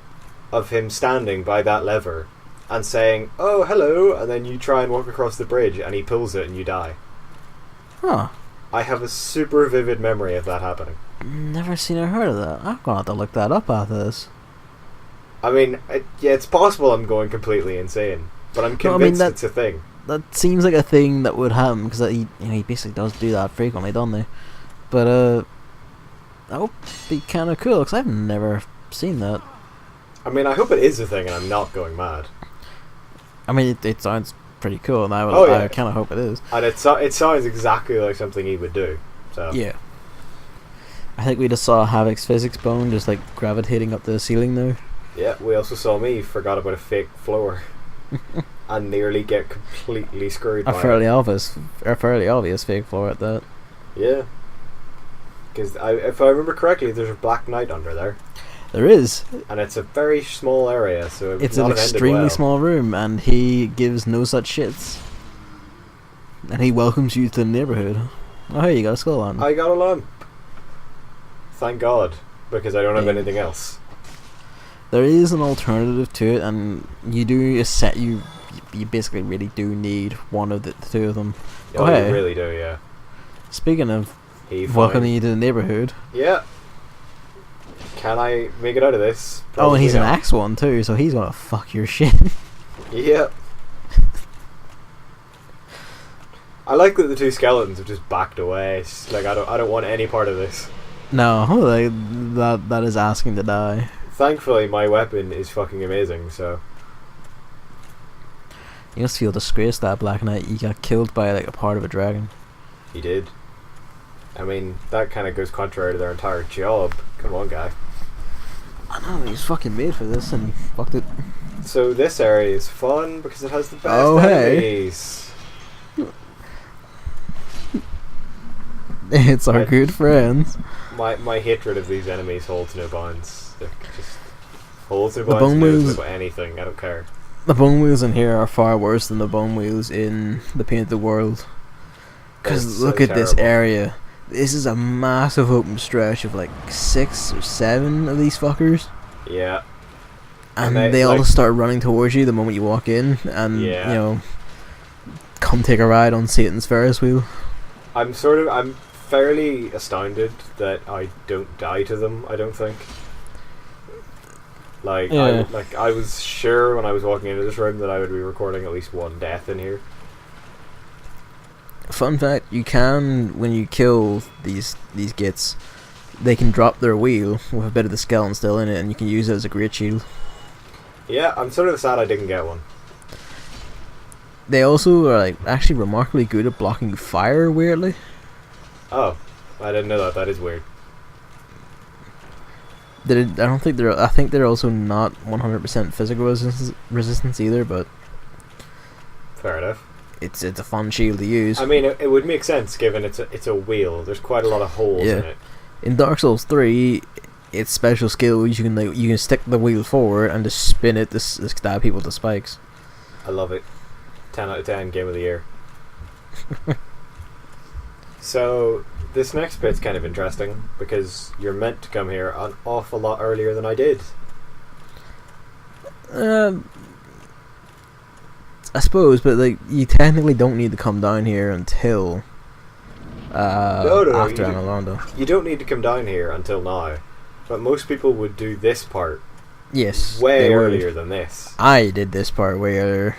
of him standing by that lever and saying, "Oh, hello," and then you try and walk across the bridge and he pulls it and you die. Huh. I have a super vivid memory of that happening. Never seen or heard of that. I'm gonna have to look that up after this. I mean, yeah, it's possible I'm going completely insane, but I'm convinced it's a thing. That seems like a thing that would happen, because he basically does do that frequently, doesn't he? But that would be kind of cool, because I've never seen that. I mean, I hope it is a thing and I'm not going mad. I mean, it sounds pretty cool, and I kind of hope it is. And it sounds exactly like something he would do. So Yeah. I think we just saw Havoc's physics bone just like gravitating up the ceiling there. yeah, we also saw me forgot about a fake floor and nearly get completely screwed. A fairly obvious fake floor at that. Yeah, because if I remember correctly, there's a Black Knight under there. There is. And it's a very small area, so It's an extremely small room, and he gives no such shits. And he welcomes you to the neighborhood. Oh, hey, you got a skull on. I got a lamp. Thank God, because I don't have anything else. There is an alternative to it, and you basically really do need one of the two of them. Oh, hey. you really do, yeah. Speaking of welcoming you to the neighborhood, Yeah. Can I make it out of this? Oh, Probably and he's an not. axe one too, so he's gonna fuck your shit. Yep. I like that the two skeletons have just backed away. It's like I don't want any part of this. No, like, that is asking to die. Thankfully, my weapon is fucking amazing. So You must feel disgraced that Black Knight. You got killed by like a part of a dragon. he did. I mean, that kind of goes contrary to their entire job. Come on, guy. I know, he's fucking made for this and he fucked it. So this area is fun because it has the best Oh, hey. enemies. It's our Right. good friends. My hatred of these enemies holds no bounds. It just holds no The bounds. bone Knows wheels- about anything. I don't care. The bone wheels in here are far worse than the bone wheels in the Painted World. Because It's look so at this terrible. area. This is a massive open stretch of like 6 or 7 of these fuckers. Yeah. And And they all like- just start running towards you the moment you walk in. And, Yeah. you know, come take a ride on Satan's Ferris wheel. I'm fairly astounded that I don't die to them. I don't think. Like Yeah. I was sure when I was walking into this room that I would be recording at least one death in here. Fun fact, you can, when you kill these gits, they can drop their wheel with a bit of the skeleton still in it, and you can use it as a great shield. Yeah, I'm sort of sad I didn't get one. They also are like actually remarkably good at blocking fire, weirdly. Oh, I didn't know that. That is weird. I don't think they're. I think they're also not 100% physical resistance either, but Fair enough. it's a fun shield to use. I mean, it would make sense given it's a wheel. There's quite a lot of holes Yeah. in it. In Dark Souls 3, it's special skills. You can stick the wheel forward and just spin it to stab people with the spikes. I love it. 10 out of 10, game of the year. So, this next bit's kind of interesting because you're meant to come here an awful lot earlier than I did. I suppose, but like you technically don't need to come down here until No, after you do- Anolondo. You don't need to come down here until now, but most people would do this part Yes, way they would. earlier than this. I did this part way earlier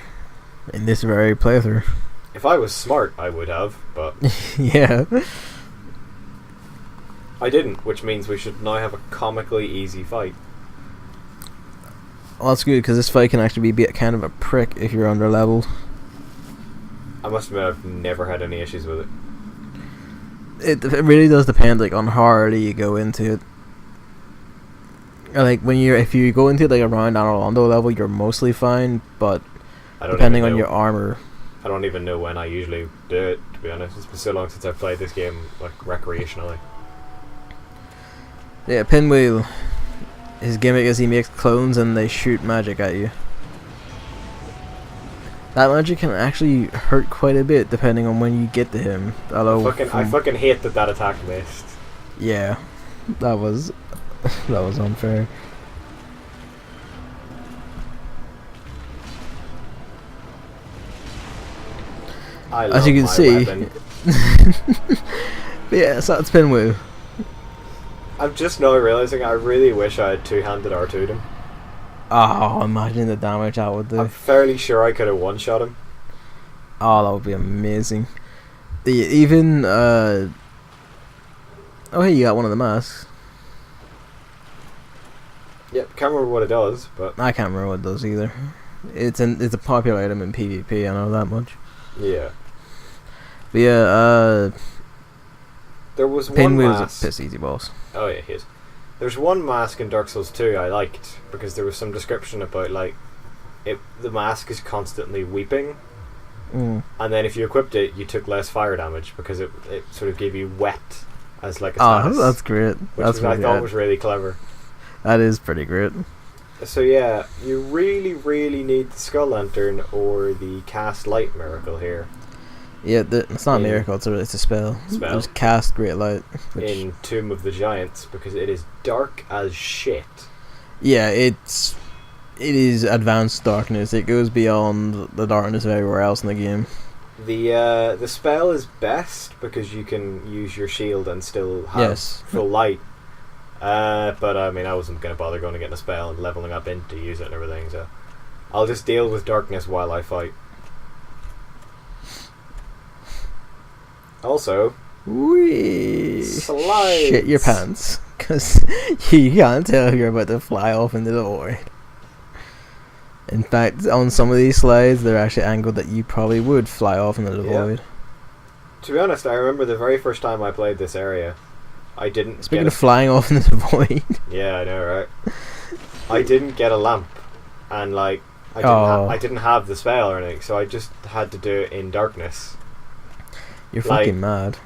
in this very playthrough. If I was smart, I would have, but Yeah. I didn't, which means we should now have a comically easy fight. Well, that's good because this fight can actually be kind of a prick if you're under leveled. I must admit, I've never had any issues with it. It really does depend like on how early you go into it. Like if you go into like around Anolondo level, you're mostly fine, but I don't depending even on know- your armor. I don't even know when I usually do it, to be honest. It's been so long since I've played this game, like, recreationally. Yeah, Pinwheel. His gimmick is he makes clones and they shoot magic at you. That magic can actually hurt quite a bit depending on when you get to him. Although, I fucking hate that attack missed. yeah, that was that was unfair. I As love you can my see, weapon. But yeah, so that's Pinwheel. I'm just now realising I really wish I had two-handed R2'd him. Oh, imagine the damage that would do. I'm fairly sure I could have one-shot him. Oh, that would be amazing. Even oh hey, you got one of the masks. Yep, can't remember what it does, but I can't remember what it does either. It's a popular item in PvP, I know that much. yeah. But yeah, There was one Pinwheel's a mask. piss easy boss. Oh yeah, he is. There's one mask in Dark Souls 2 I liked because there was some description about like the mask is constantly weeping, Mm. and then if you equipped it, you took less fire damage because it sort of gave you wet as like a Oh, status, that's great. which That's I really thought good. was really clever. That is pretty great. So yeah, you really, really need the Skull Lantern or the Cast Light Miracle here Yeah, it's not a In- Spell. miracle. It's a spell. Just cast Great Light. Which, in Tomb of the Giants because it is dark as shit. yeah, it is advanced darkness. It goes beyond the darkness of everywhere else in the game. The spell is best because you can use your shield and still have Yes. full light. But I mean, I wasn't gonna bother going to get a spell and leveling up in to use it and everything, so I'll just deal with darkness while I fight. Also, slides. Shit your pants, because you can't tell if you're about to fly off into the void. In fact, on some of these slides, they're actually angled that you probably would fly off into the void. To be honest, I remember the very first time I played this area, I didn't. Speaking of flying off into the void. Yeah, I know, right? I didn't get a lamp, and like I didn't have the spell or anything, so I just had to do it in darkness. You're fucking mad.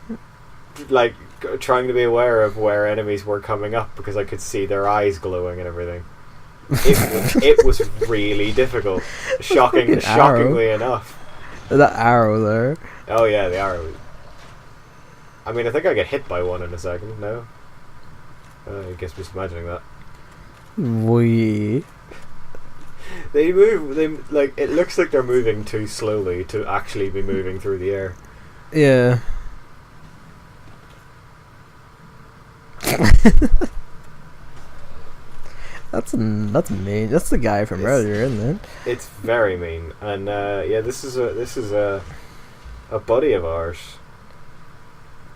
Like trying to be aware of where enemies were coming up because I could see their eyes glowing and everything. It was really difficult. Shockingly enough. That arrow there. Oh yeah, the arrow. I mean, I think I get hit by one in a second. No, I guess just imagining that. They move. They like. It looks like they're moving too slowly to actually be moving through the air. Yeah. That's mean. That's the guy from earlier, isn't it? It's very mean, and yeah, this is a buddy of ours.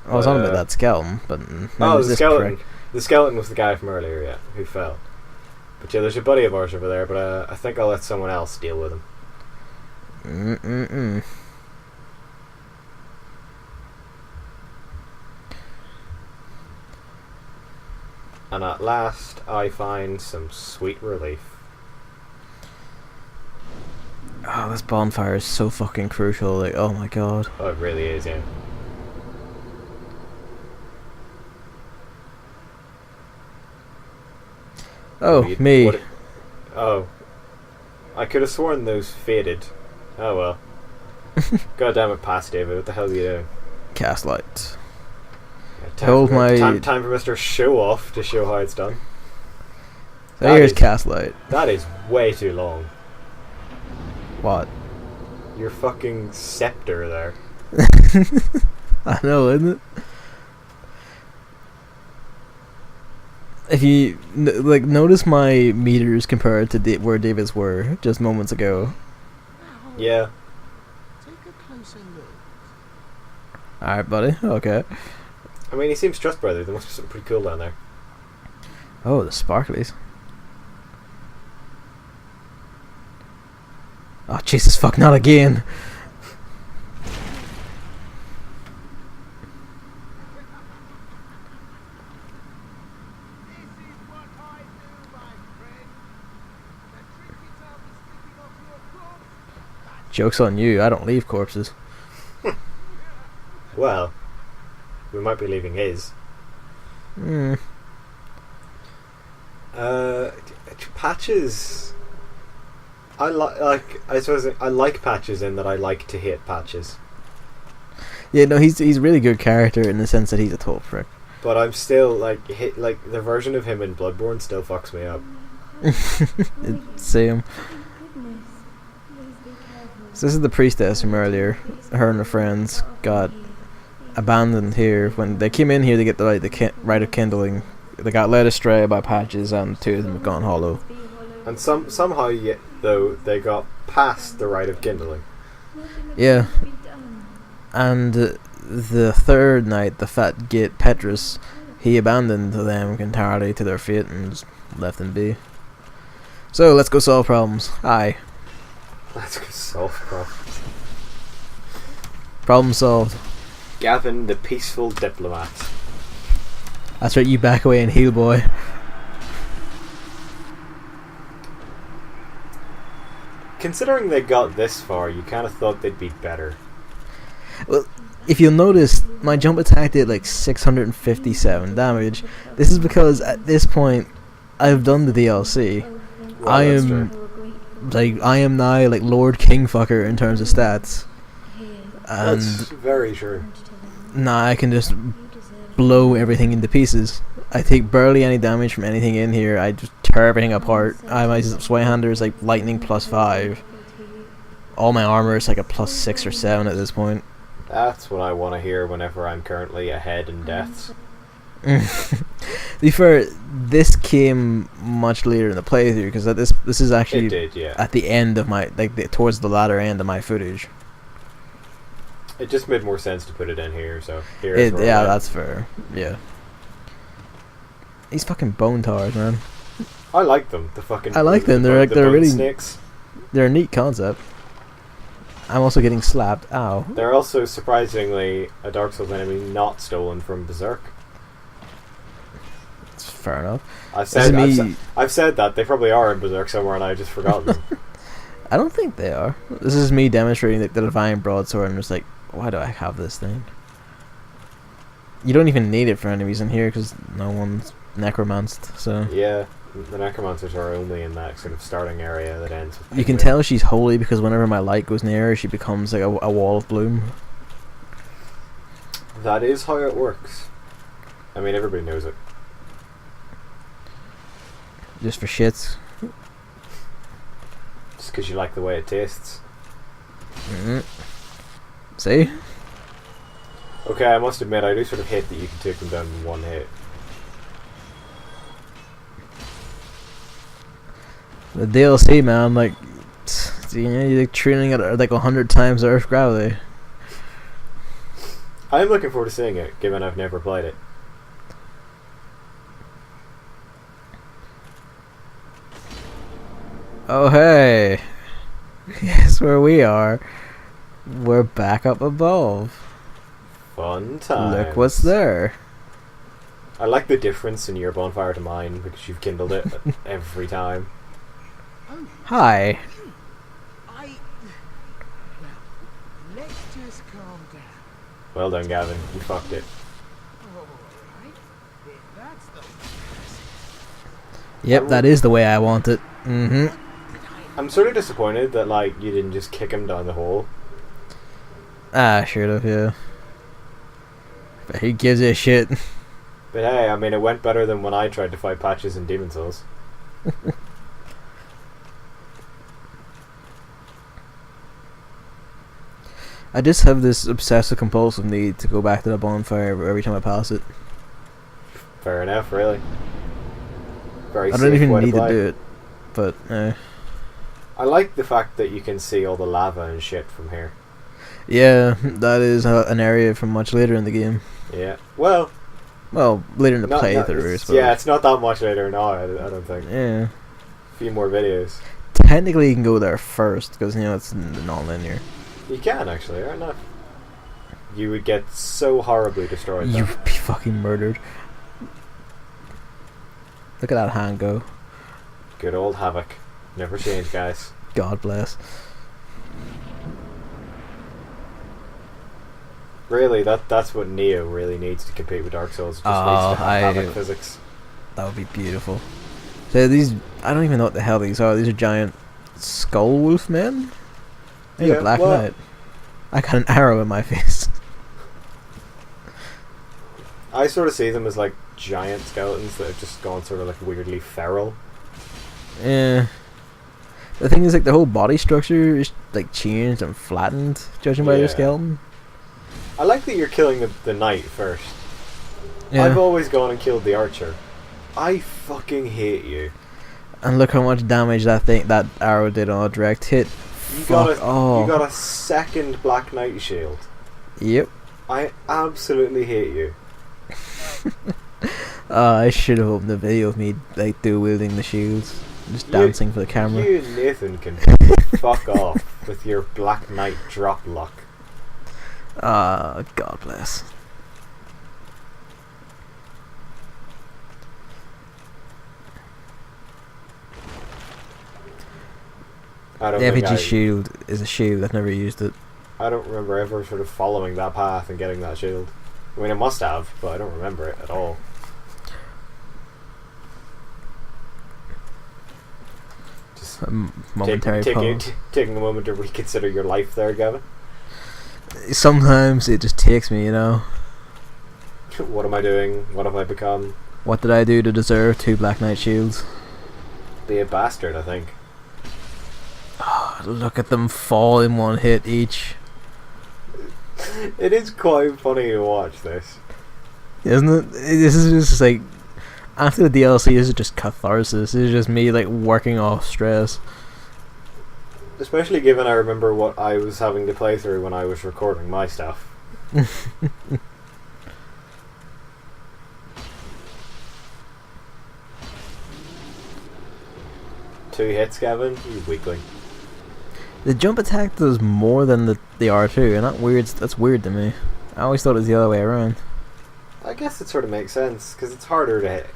I was on about that skeleton, but the skeleton. The skeleton was the guy from earlier, yeah, who fell. But yeah, there's a buddy of ours over there, but I think I'll let someone else deal with him. And at last, I find some sweet relief. Oh, this bonfire is so fucking crucial. Like, oh my god. Oh, it really is, yeah. Oh, me. Oh. I could have sworn those faded. Oh well. God damn it, pass, David. What the hell are you doing? Cast light. Time for Mr. Show Off to show how it's done. So here's cast light. That is way too long. What? Your fucking scepter there. I know, isn't it? If you notice my meters compared to where David's were just moments ago. Yeah. Take a closer look. Alright, buddy. Okay. I mean, he seems trustworthy. There must be something pretty cool down there. Oh, the sparklies. Oh, Jesus fuck, not again. Joke's on you, I don't leave corpses. Well, we might be leaving his. Patches. I suppose I like Patches in that I like to hit Patches. Yeah, no, he's a really good character in the sense that he's a total prick. But I'm still the version of him in Bloodborne still fucks me up. Same. So this is the priestess from earlier. Her and her friends got abandoned here when they came in here to get the rite of kindling. They got led astray by Patches, and two of them have gone hollow. And somehow, though, they got past the rite of kindling. Yeah. And the third night, the fat git Petrus, he abandoned them entirely to their fate and just left them be. So let's go solve problems. Aye. Let's go solve problems. Problem solved. Gavin, the peaceful diplomat. That's right, you back away and heal, boy. Considering they got this far, you kind of thought they'd be better. Well, if you'll notice, my jump attack did like 657 damage. This is because at this point, I've done the DLC. Well, I am now like Lord Kingfucker in terms of stats. And that's very true. now I can just blow everything into pieces. I take barely any damage from anything in here. I just tear everything apart. My Swayhander is like lightning +5. All my armor is like a +6 or 7 at this point. That's what I want to hear whenever I'm currently ahead in deaths. To be fair, this came much later in the playthrough because this is actually It did, yeah. at the end of my towards the latter end of my footage. It just made more sense to put it in here, so here is where Yeah, that's fair. Yeah. These fucking bone towers, man. I like them. The fucking. I like them. They're they're really snakes. They're a neat concept. I'm also getting slapped. Ow. They're also surprisingly a Dark Souls enemy not stolen from Berserk. It's fair enough. I've said that they probably are in Berserk somewhere, and I just forgot them. I don't think they are. This is me demonstrating the divine broadsword, and just like, why do I have this thing? You don't even need it for enemies in here because no one's necromanced. So yeah, the necromancers are only in that sort of starting area that ends. With you can tell she's holy because whenever my light goes near her, she becomes like a wall of bloom. That is how it works. I mean, everybody knows it. Just for shits. Just because you like the way it tastes. See? Okay, I must admit, I do sort of hate that you can take them down in one hit. The DLC, man, like, you know, you're training at like 100 times Earth gravity. I'm looking forward to seeing it, given I've never played it. Oh hey, guess where we are? We're back up above. Fun times. Look what's there. I like the difference in your bonfire to mine because you've kindled it every time. Hi. Let's just calm down. Well done, Gavin. You fucked it. Alright. If that's the Yep, that is the way I want it. Mm-hmm. I'm sort of disappointed that like you didn't just kick him down the hole. Ah, should have, yeah. But who gives a shit? But hey, I mean, it went better than when I tried to fight Patches in Demon Souls. I just have this obsessive compulsive need to go back to the bonfire every time I pass it. Fair enough, really. Very I safe don't even way need to play. do it, but I like the fact that you can see all the lava and shit from here. yeah, that is an area from much later in the game. Yeah. Well, later in the playthrough, I suppose. yeah, it's not that much later now, I don't think. Yeah. A few more videos. Technically, you can go there first because you know it's non-linear. You can actually, right now. You would get so horribly destroyed. You though. would be fucking murdered. Look at that hand go. Good old Havoc. Never change, guys. God bless. Really, that's what Neo really needs to compete with Dark Souls. It just needs to have Havoc physics. That would be beautiful. So these, I don't even know what the hell these are. These are giant skull wolf men? Hey, Yeah, Black well- Knight. I got an arrow in my face. I sort of see them as like giant skeletons that have just gone sort of like weirdly feral. Yeah. The thing is, like, the whole body structure is like changed and flattened, judging by Yeah. their skeleton. I like that you're killing the knight first. Yeah. I've always gone and killed the archer. I fucking hate you. And look how much damage that arrow did on a direct hit. You Fuck you got a second Black Knight shield. Yep. I absolutely hate you. I should have opened the video of me like dual wielding the shields, just dancing for the camera. You and Nathan can fuck off with your Black Knight drop luck. God bless. I don't The think FAG shield is a shield. I've never used it. I don't remember ever sort of following that path and getting that shield. I mean, I must have, but I don't remember it at all. Just Momentary pause. taking a moment to reconsider your life there, Gavin. Sometimes it just takes me, you know. What am I doing? What have I become? What did I do to deserve 2 Black Knight shields? Be a bastard, I think. Look at them fall in one hit each. It is quite funny to watch this. Isn't it? This is just like After the DLC, this is just catharsis. This is just me like working off stress. Especially given I remember what I was having to play through when I was recording my stuff. 2 hits, Gavin? You weakling. The jump attack does more than the R2, and that's weird to me. I always thought it was the other way around. I guess it sort of makes sense, because it's harder to hit,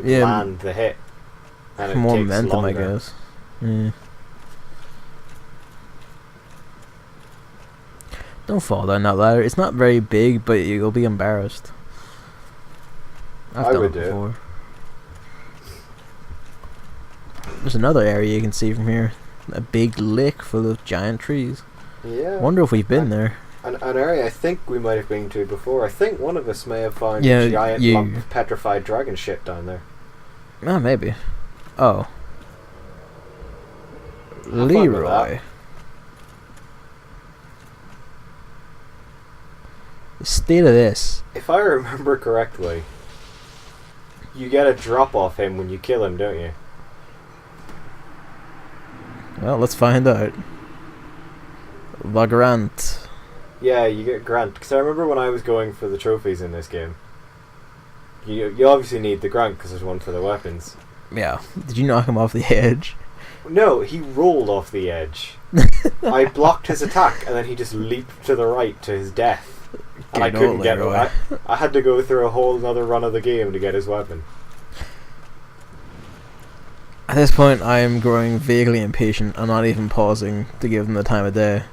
Yeah. land the hit. And it More takes momentum, I longer. guess. Yeah. Don't fall down that ladder. It's not very big, but you'll be embarrassed. I've I done would it do. before. There's another area you can see from here. A big lake full of giant trees. Yeah. Wonder if we've been there. An area I think we might have been to before. I think one of us may have found Yeah, a giant you. lump of petrified dragon shit down there. Ah, maybe. Oh. fun with Leroy. The state of this. If I remember correctly, you get a drop off him when you kill him, don't you? Well, let's find out. Vagrant. Yeah, you get Grant. Because I remember when I was going for the trophies in this game, you obviously need the Grant because there's one for the weapons. Yeah. Did you knock him off the edge? No, he rolled off the edge. I blocked his attack and then he just leaped to the right to his death. And I Good couldn't old get Leroy. him. I had to go through a whole another run of the game to get his weapon. At this point, I am growing vaguely impatient. I'm not even pausing to give them the time of day.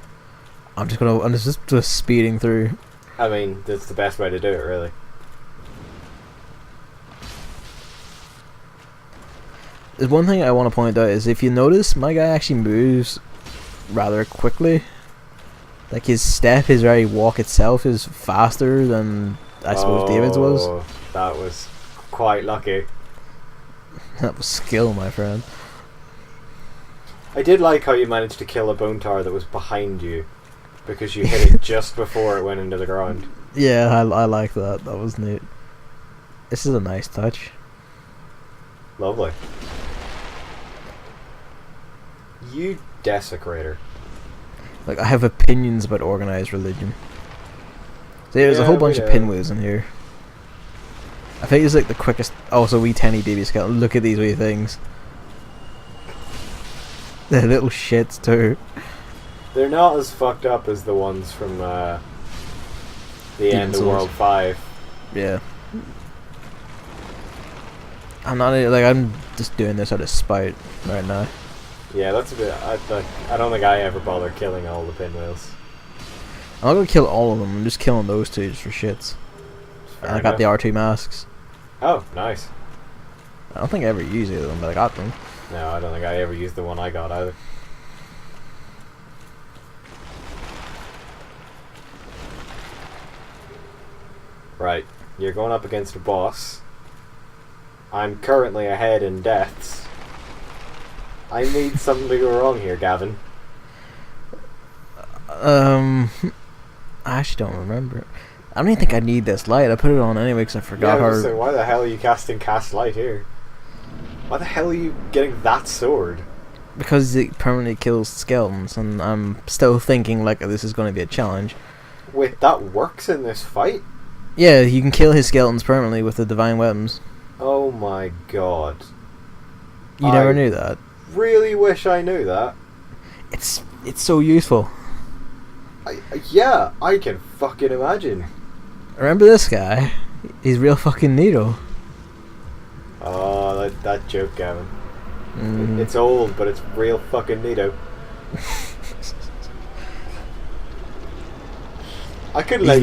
I'm just speeding through. I mean, that's the best way to do it, really. There's one thing I want to point out is if you notice, my guy actually moves rather quickly. Like his step, his very walk itself is faster than I suppose David's was. Oh, that was quite lucky. That was skill, my friend. I did like how you managed to kill a bone tower that was behind you because you hit it just before it went into the ground. Yeah, I like that. That was neat. This is a nice touch. Lovely. You desecrator. Like, I have opinions about organized religion. See, there's a Yeah, whole we bunch of know. pinwheels in here. I think it's like the quickest. Also, wee tiny baby skeleton. Look at these wee things. They're little shits too. They're not as fucked up as the ones from the end of Souls. World 5. Yeah. I'm not like I'm just doing this out of spite right now. Yeah, that's a bit. I don't think I ever bothered killing all the pinwheels. I'm not gonna kill all of them. I'm just killing those two just for shits. Fair And I got the enough. R2 masks. Oh, nice. I don't think I ever used either of them, but I got them. No, I don't think I ever used the one I got either. Right, you're going up against a boss. I'm currently ahead in deaths. I need something to go wrong here, Gavin. I actually don't remember. I don't even think I need this light. I put it on anyway because I forgot Yeah, I was how. saying, why the hell are you casting cast light here? Why the hell are you getting that sword? Because it permanently kills skeletons, and I'm still thinking like this is going to be a challenge. Wait, that works in this fight? Yeah, you can kill his skeletons permanently with the divine weapons. Oh my god. You never I- knew that. Really wish I knew that. It's so useful. Yeah, I can fucking imagine. Remember this guy? He's real fucking neato. Oh, that joke, Gavin. Mm. It's old, but it's real fucking neato. I couldn't let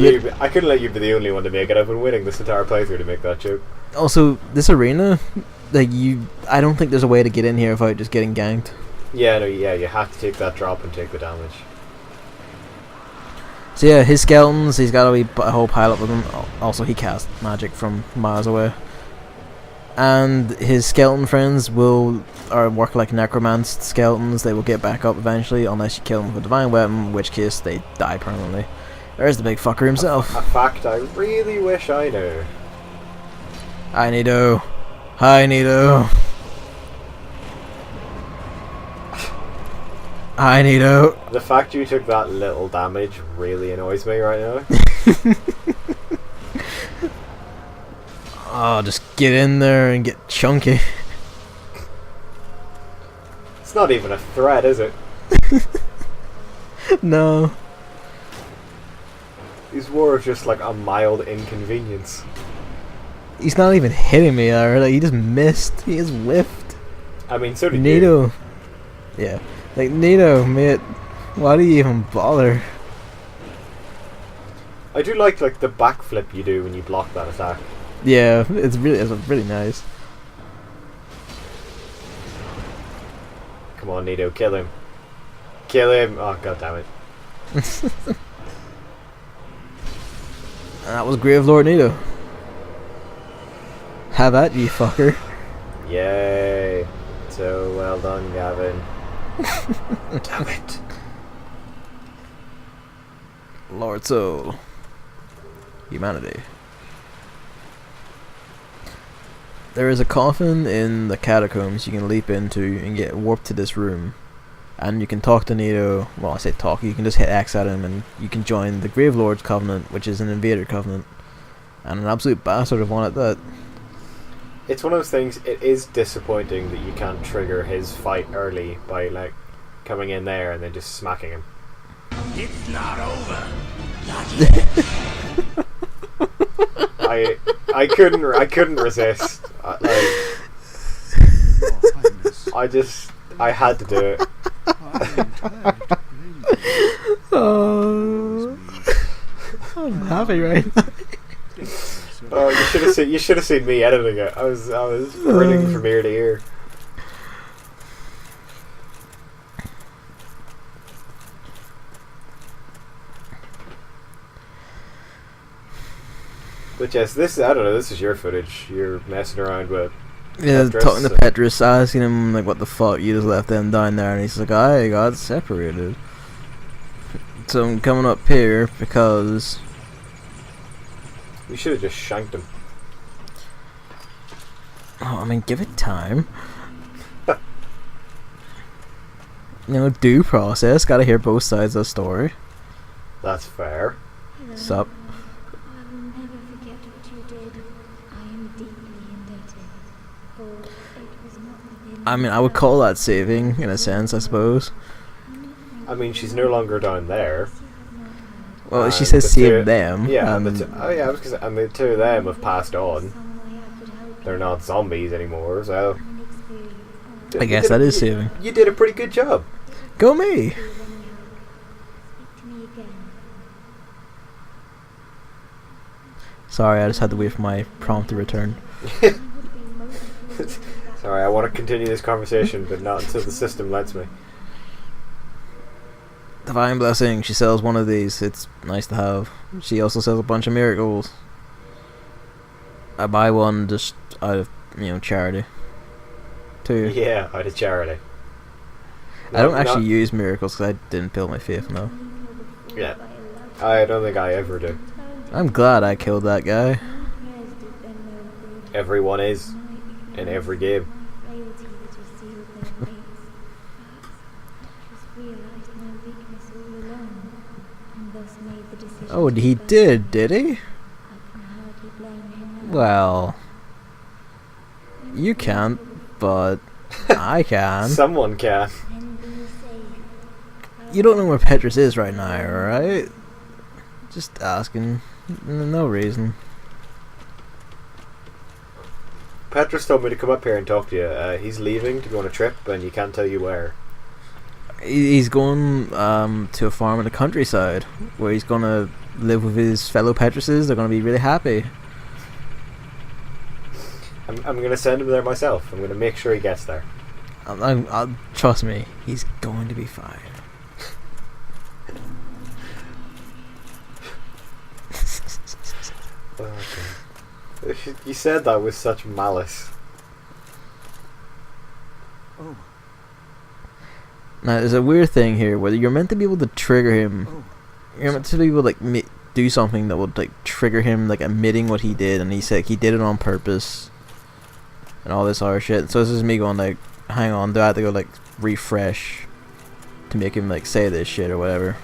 you be the only one to make it. I've been waiting this entire playthrough to make that joke. Also, this arena, like I don't think there's a way to get in here without just getting ganked. Yeah, no, yeah, you have to take that drop and take the damage. So yeah, his skeletons, he's got a whole pile up with them. Also, he casts magic from miles away. And his skeleton friends will work like necromanced skeletons. They will get back up eventually, unless you kill them with a divine weapon, in which case they die permanently. There's the big fucker himself. A fact I really wish I knew. I need to. Hi, Nito. Hi, Nito. The fact you took that little damage really annoys me right now. Oh, just get in there and get chunky. It's not even a threat, is it? No. He's more of just like a mild inconvenience. He's not even hitting me, like, he just missed. He just whiffed. I mean, so did Nito. you. Yeah. Like, Nito, mate, why do you even bother? I do like the backflip you do when you block that attack. Yeah, it's really nice. Come on, Nito, kill him. Kill him! Oh, god damn it. That was Grave Lord Nito. Have at you, fucker. Yay. So well done, Gavin. Damn it. Lord Soul. Humanity. There is a coffin in the catacombs you can leap into and get warped to this room. And you can talk to Nito. Well, I say talk, you can just hit X at him and you can join the Grave Lord's Covenant, which is an invader covenant. And an absolute bastard of one at that. It's one of those things, it is disappointing that you can't trigger his fight early by like coming in there and then just smacking him. It's not over. Not yet. I couldn't resist. I had to do it. Oh, I'm happy right now. Oh, you should have seen me editing it. I was grinning from ear to ear. But yes, I don't know, this is your footage. You're messing around with Yeah, Petrus, talking to Petrus, asking him like, what the fuck, you just left them down there, and he's like, I got separated. So I'm coming up here because You should have just shanked him. oh, I mean, give it time. You know, due process. Gotta hear both sides of the story. That's fair. Sup? I will never forget what you did. I am deeply indebted. For it was not within I mean, I would call that saving, in a sense, I suppose. I mean, she's no longer down there. Well, she And says the save two- them. Yeah, and I was gonna say, and the two of them have passed on. They're not zombies anymore, so I guess that is saving. You did a pretty good job. Go me! Speak to me again. Sorry, I just had to wait for my prompt to return. Sorry, I want to continue this conversation, but not until the system lets me. Divine Blessing, she sells one of these. It's nice to have. She also sells a bunch of miracles. I buy one just out of, charity. Two. Yeah, out of charity. I don't Not- actually use miracles because I didn't build my faith, no. Yeah, I don't think I ever do. I'm glad I killed that guy. Everyone is in every game. Oh, he did he? Well, you can't, but I can. Someone can. You don't know where Petrus is right now, right? Just asking. No reason. Petrus told me to come up here and talk to you. He's leaving to go on a trip, and he can't tell you where. He's going to a farm in the countryside where he's gonna live with his fellow Petruses. They're gonna be really happy. I'm gonna send him there myself. I'm gonna make sure he gets there. I'll trust me. He's going to be fine. Okay. You said that with such malice. Oh, Now, there's a weird thing here where you're meant to be able to trigger him. oh. You're meant to be able to like do something that would like trigger him, like admitting what he did, and he said he did it on purpose. and all this other shit. So this is me going like, hang on, do I have to go like refresh to make him like say this shit or whatever?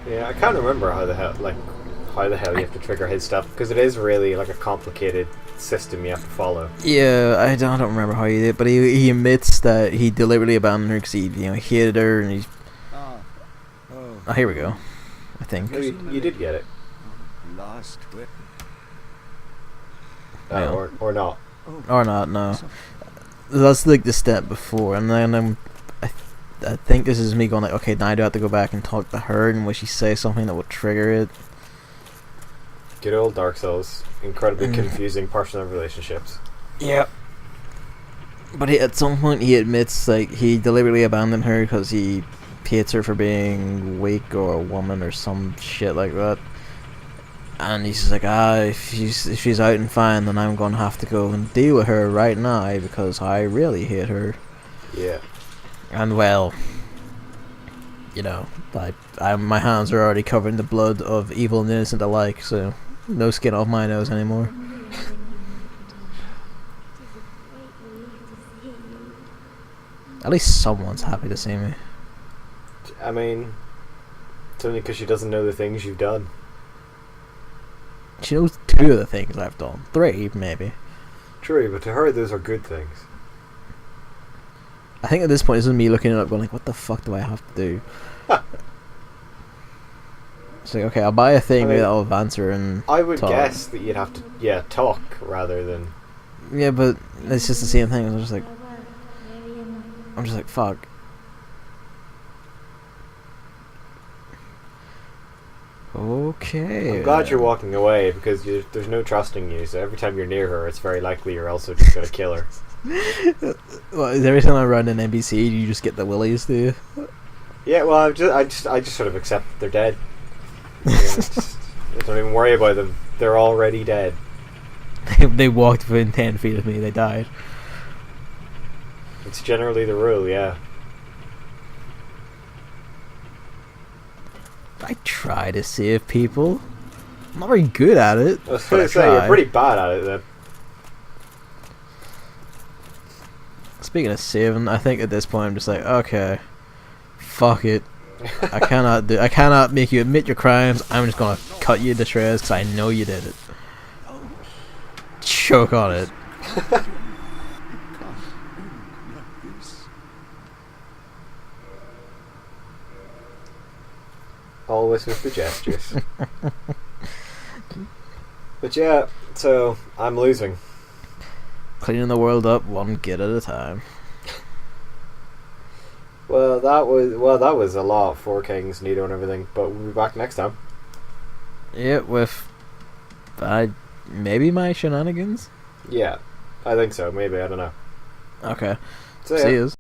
Yeah, I can't remember how the hell you have to trigger his stuff, because it is really like a complicated system you have to follow. Yeah, I don't remember how he did, but he admits that he deliberately abandoned her because he hated her, and he's. Oh, here we go. I think. No, you did get it. Last whip. Yeah. Or not. Or not, no. That's like the step before, and then I think this is me going like, okay, now I do have to go back and talk to her, and will she say something that will trigger it? Good old Dark Souls. Incredibly confusing personal relationships. Yeah. But at some point he admits like he deliberately abandoned her because he hates her for being weak or a woman or some shit like that. And he's just like, if she's out and fine, then I'm gonna have to go and deal with her right now because I really hate her. Yeah. And well, my hands are already covered in the blood of evil and innocent alike, so no skin off my nose anymore. At least someone's happy to see me. I mean, it's only because she doesn't know the things you've done. She knows 2 of the things I've done. 3, maybe. True, but to her those are good things. I think at this point this is me looking it up going like, what the fuck do I have to do? It's like, okay, I'll buy a thing, maybe that'll advance her and I would talk. guess that you'd have to, talk rather than... Yeah, but it's just the same thing. I'm just like, fuck. Okay. I'm glad you're walking away, because there's no trusting you, so every time you're near her, it's very likely you're also just going to kill her. Well, every time I run an NPC, you just get the willies, do you? Yeah, well, I just sort of accept that they're dead. Don't even worry about them. They're already dead. They walked within 10 feet of me, they died. It's generally the rule, yeah. I try to save people. I'm not very good at it. I was going to say, you're pretty bad at it then. Speaking of saving, I think at this point I'm just like, okay, fuck it. I cannot make you admit your crimes. I'm just gonna cut you to shreds because I know you did it. Choke on it. Always with the gestures. But yeah, so I'm losing. Cleaning the world up one git at a time. Well, that was a lot. 4 kings, Nito, and everything. But we'll be back next time. Yeah, with maybe my shenanigans. Yeah, I think so. Maybe, I don't know. Okay. So, yeah. See yous.